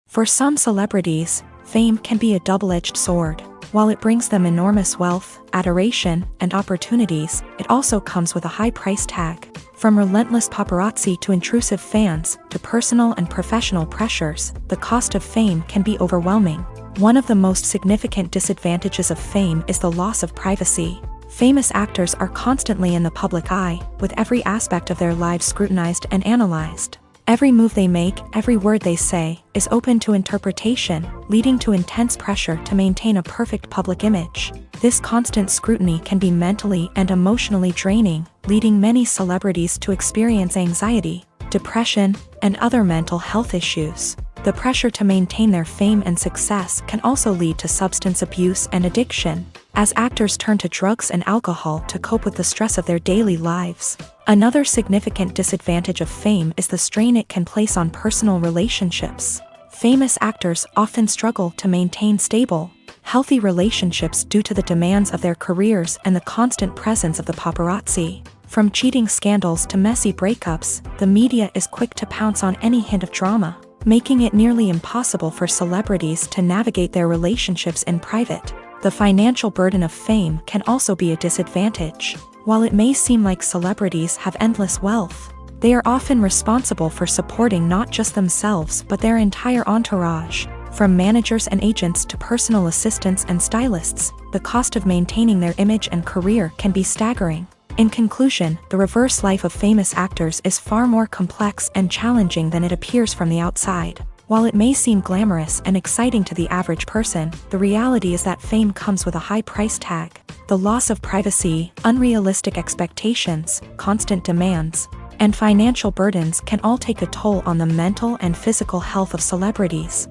For some celebrities, fame can be a double-edged sword. While it brings them enormous wealth, adoration, and opportunities, it also comes with a high price tag. From relentless paparazzi to intrusive fans, to personal and professional pressures, the cost of fame can be overwhelming. One of the most significant disadvantages of fame is the loss of privacy. Famous actors are constantly in the public eye, with every aspect of their lives scrutinized and analyzed. Every move they make, every word they say, is open to interpretation, leading to intense pressure to maintain a perfect public image. This constant scrutiny can be mentally and emotionally draining, leading many celebrities to experience anxiety, depression, and other mental health issues. The pressure to maintain their fame and success can also lead to substance abuse and addiction, as actors turn to drugs and alcohol to cope with the stress of their daily lives. Another significant disadvantage of fame is the strain it can place on personal relationships. Famous actors often struggle to maintain stable, healthy relationships due to the demands of their careers and the constant presence of the paparazzi. From cheating scandals to messy breakups, the media is quick to pounce on any hint of drama, making it nearly impossible for celebrities to navigate their relationships in private. The financial burden of fame can also be a disadvantage. While it may seem like celebrities have endless wealth, they are often responsible for supporting not just themselves but their entire entourage. From managers and agents to personal assistants and stylists, the cost of maintaining their image and career can be staggering. In conclusion, the reverse life of famous actors is far more complex and challenging than it appears from the outside. While it may seem glamorous and exciting to the average person, the reality is that fame comes with a high price tag. The loss of privacy, unrealistic expectations, constant demands, and financial burdens can all take a toll on the mental and physical health of celebrities.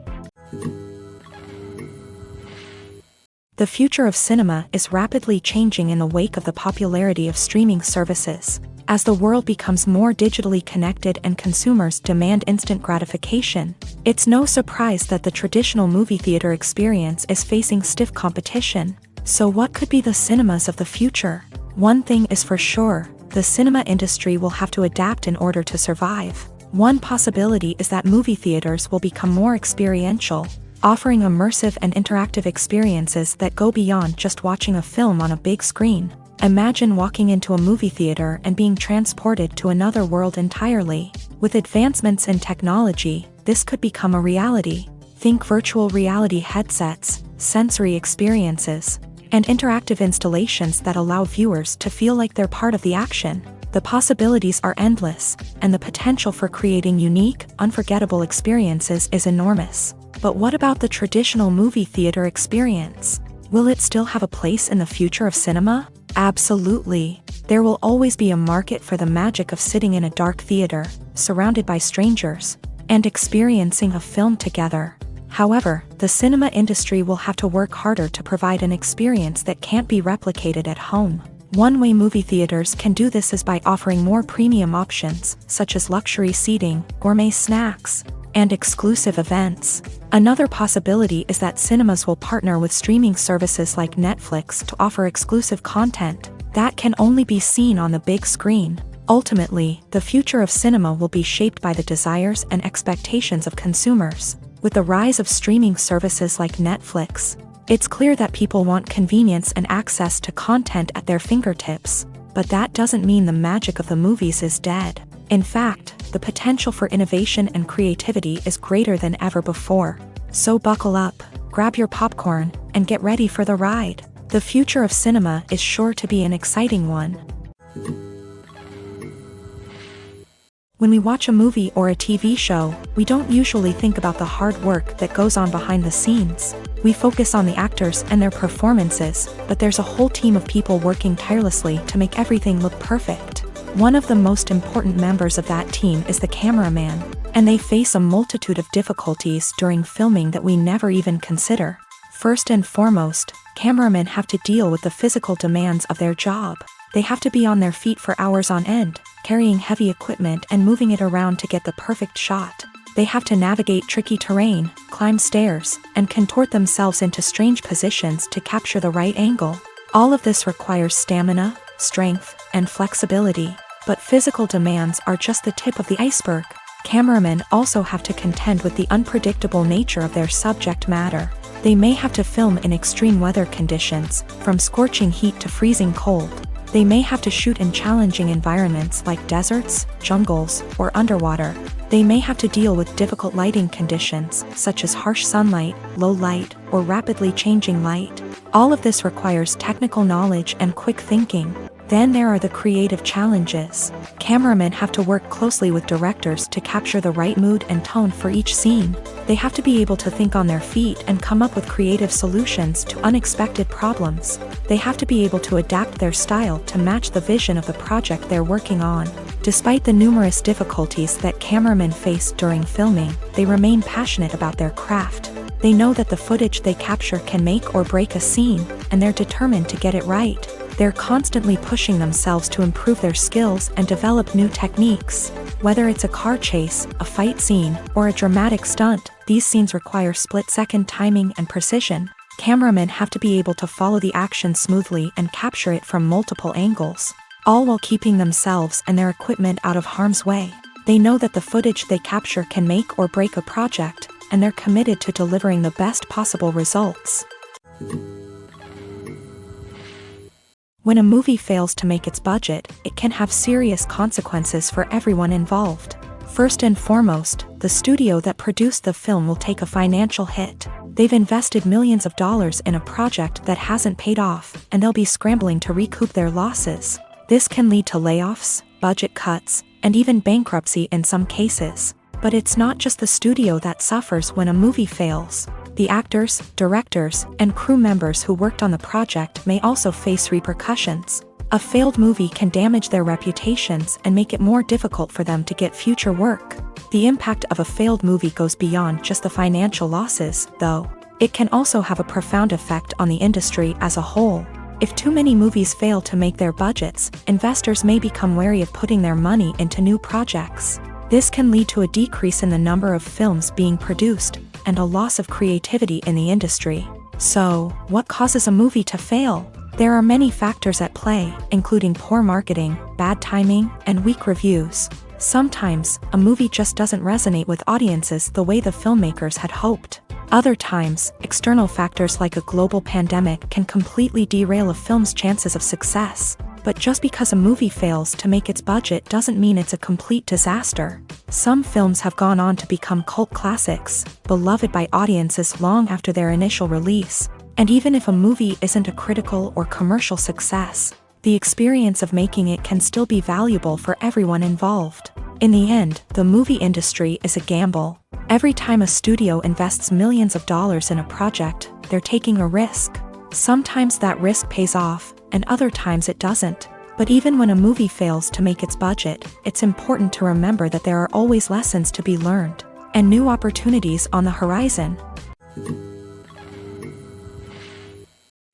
The future of cinema is rapidly changing in the wake of the popularity of streaming services. As the world becomes more digitally connected and consumers demand instant gratification, it's no surprise that the traditional movie theater experience is facing stiff competition. So what could be the cinemas of the future? One thing is for sure, the cinema industry will have to adapt in order to survive. One possibility is that movie theaters will become more experiential, offering immersive and interactive experiences that go beyond just watching a film on a big screen. Imagine walking into a movie theater and being transported to another world entirely. With advancements in technology, this could become a reality. Think virtual reality headsets, sensory experiences, and interactive installations that allow viewers to feel like they're part of the action. The possibilities are endless, and the potential for creating unique, unforgettable experiences is enormous. But what about the traditional movie theater experience? Will it still have a place in the future of cinema? Absolutely. There will always be a market for the magic of sitting in a dark theater, surrounded by strangers, and experiencing a film together. However, the cinema industry will have to work harder to provide an experience that can't be replicated at home. One way movie theaters can do this is by offering more premium options, such as luxury seating, gourmet snacks, and exclusive events. Another possibility is that cinemas will partner with streaming services like Netflix to offer exclusive content that can only be seen on the big screen. Ultimately, the future of cinema will be shaped by the desires and expectations of consumers. With the rise of streaming services like Netflix, it's clear that people want convenience and access to content at their fingertips. But that doesn't mean the magic of the movies is dead. In fact, the potential for innovation and creativity is greater than ever before. So buckle up, grab your popcorn, and get ready for the ride. The future of cinema is sure to be an exciting one. When we watch a movie or a TV show, we don't usually think about the hard work that goes on behind the scenes. We focus on the actors and their performances, but there's a whole team of people working tirelessly to make everything look perfect. One of the most important members of that team is the cameraman, and they face a multitude of difficulties during filming that we never even consider. First and foremost, cameramen have to deal with the physical demands of their job. They have to be on their feet for hours on end, carrying heavy equipment and moving it around to get the perfect shot. They have to navigate tricky terrain, climb stairs, and contort themselves into strange positions to capture the right angle. All of this requires stamina, strength, and flexibility. But physical demands are just the tip of the iceberg. Cameramen also have to contend with the unpredictable nature of their subject matter. They may have to film in extreme weather conditions, from scorching heat to freezing cold. They may have to shoot in challenging environments like deserts, jungles, or underwater. They may have to deal with difficult lighting conditions, such as harsh sunlight, low light, or rapidly changing light. All of this requires technical knowledge and quick thinking. Then there are the creative challenges. Cameramen have to work closely with directors to capture the right mood and tone for each scene. They have to be able to think on their feet and come up with creative solutions to unexpected problems. They have to be able to adapt their style to match the vision of the project they're working on. Despite the numerous difficulties that cameramen face during filming, they remain passionate about their craft. They know that the footage they capture can make or break a scene, and they're determined to get it right. They're constantly pushing themselves to improve their skills and develop new techniques. Whether it's a car chase, a fight scene, or a dramatic stunt, these scenes require split-second timing and precision. Cameramen have to be able to follow the action smoothly and capture it from multiple angles, all while keeping themselves and their equipment out of harm's way. They know that the footage they capture can make or break a project, and they're committed to delivering the best possible results. When a movie fails to make its budget, it can have serious consequences for everyone involved. First and foremost, the studio that produced the film will take a financial hit. They've invested millions of dollars in a project that hasn't paid off, and they'll be scrambling to recoup their losses. This can lead to layoffs, budget cuts, and even bankruptcy in some cases. But it's not just the studio that suffers when a movie fails. The actors, directors, and crew members who worked on the project may also face repercussions. A failed movie can damage their reputations and make it more difficult for them to get future work. The impact of a failed movie goes beyond just the financial losses, though. It can also have a profound effect on the industry as a whole. If too many movies fail to make their budgets, investors may become wary of putting their money into new projects. This can lead to a decrease in the number of films being produced, and a loss of creativity in the industry. So, what causes a movie to fail? There are many factors at play, including poor marketing, bad timing, and weak reviews. Sometimes, a movie just doesn't resonate with audiences the way the filmmakers had hoped. Other times, external factors like a global pandemic can completely derail a film's chances of success. But just because a movie fails to make its budget doesn't mean it's a complete disaster. Some films have gone on to become cult classics, beloved by audiences long after their initial release. And even if a movie isn't a critical or commercial success, the experience of making it can still be valuable for everyone involved. In the end, the movie industry is a gamble. Every time a studio invests millions of dollars in a project, they're taking a risk. Sometimes that risk pays off, and other times it doesn't. But even when a movie fails to make its budget, it's important to remember that there are always lessons to be learned, and new opportunities on the horizon.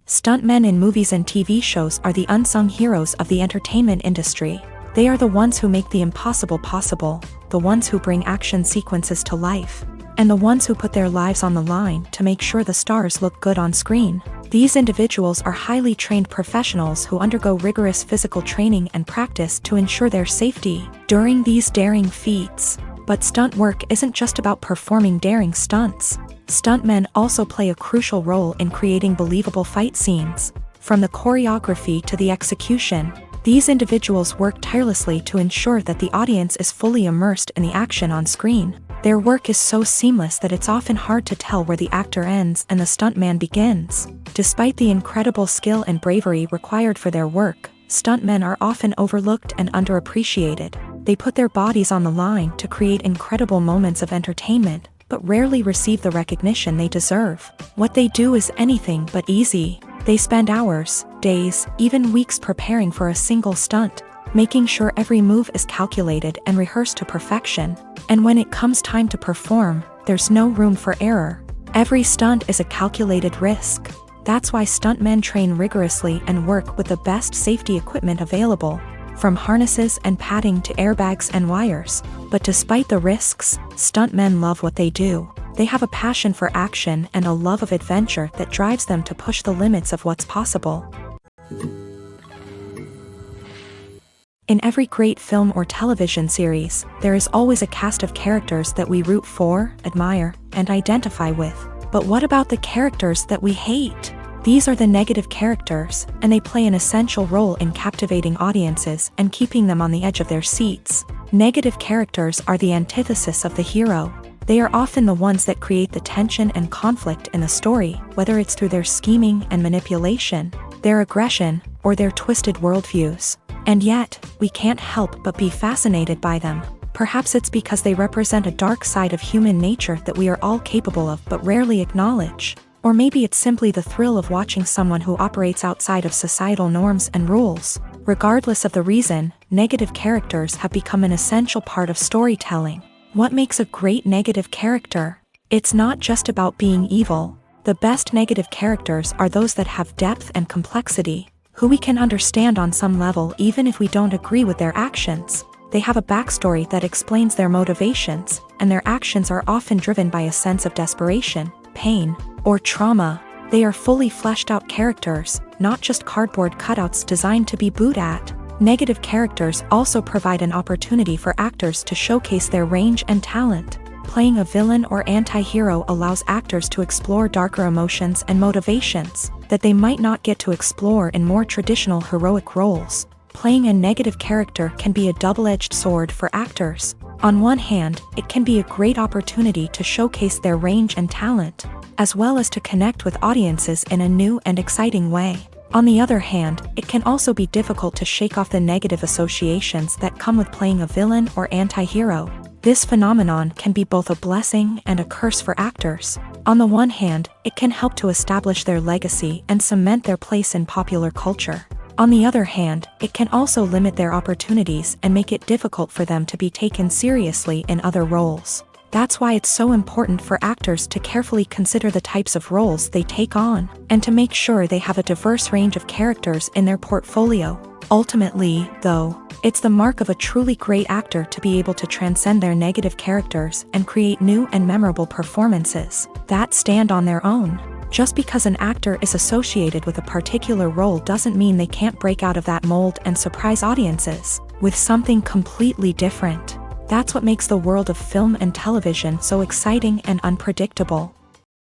Stuntmen in movies and TV shows are the unsung heroes of the entertainment industry. They are the ones who make the impossible possible, the ones who bring action sequences to life, and the ones who put their lives on the line to make sure the stars look good on screen. These individuals are highly trained professionals who undergo rigorous physical training and practice to ensure their safety during these daring feats. But stunt work isn't just about performing daring stunts. Stuntmen also play a crucial role in creating believable fight scenes. From the choreography to the execution, these individuals work tirelessly to ensure that the audience is fully immersed in the action on screen. Their work is so seamless that it's often hard to tell where the actor ends and the stuntman begins. Despite the incredible skill and bravery required for their work, stuntmen are often overlooked and underappreciated. They put their bodies on the line to create incredible moments of entertainment, but rarely receive the recognition they deserve. What they do is anything but easy. They spend hours, days, even weeks preparing for a single stunt, making sure every move is calculated and rehearsed to perfection. And when it comes time to perform, there's no room for error. Every stunt is a calculated risk. That's why stuntmen train rigorously and work with the best safety equipment available, from harnesses and padding to airbags and wires. But despite the risks, stuntmen love what they do. They have a passion for action and a love of adventure that drives them to push the limits of what's possible. In every great film or television series, there is always a cast of characters that we root for, admire, and identify with. But what about the characters that we hate? These are the negative characters, and they play an essential role in captivating audiences and keeping them on the edge of their seats. Negative characters are the antithesis of the hero. They are often the ones that create the tension and conflict in the story, whether it's through their scheming and manipulation, their aggression, or their twisted worldviews. And yet, we can't help but be fascinated by them. Perhaps it's because they represent a dark side of human nature that we are all capable of but rarely acknowledge. Or maybe it's simply the thrill of watching someone who operates outside of societal norms and rules. Regardless of the reason, negative characters have become an essential part of storytelling. What makes a great negative character? It's not just about being evil. The best negative characters are those that have depth and complexity, who we can understand on some level even if we don't agree with their actions. They have a backstory that explains their motivations, and their actions are often driven by a sense of desperation, pain, or trauma. They are fully fleshed out characters, not just cardboard cutouts designed to be booed at. Negative characters also provide an opportunity for actors to showcase their range and talent. Playing a villain or anti-hero allows actors to explore darker emotions and motivations that they might not get to explore in more traditional heroic roles. Playing a negative character can be a double-edged sword for actors. On one hand, it can be a great opportunity to showcase their range and talent, as well as to connect with audiences in a new and exciting way. On the other hand, it can also be difficult to shake off the negative associations that come with playing a villain or anti-hero. This phenomenon can be both a blessing and a curse for actors. On the one hand, it can help to establish their legacy and cement their place in popular culture. On the other hand, it can also limit their opportunities and make it difficult for them to be taken seriously in other roles. That's why it's so important for actors to carefully consider the types of roles they take on, and to make sure they have a diverse range of characters in their portfolio. Ultimately, though, it's the mark of a truly great actor to be able to transcend their negative characters and create new and memorable performances that stand on their own. Just because an actor is associated with a particular role doesn't mean they can't break out of that mold and surprise audiences with something completely different. That's what makes the world of film and television so exciting and unpredictable.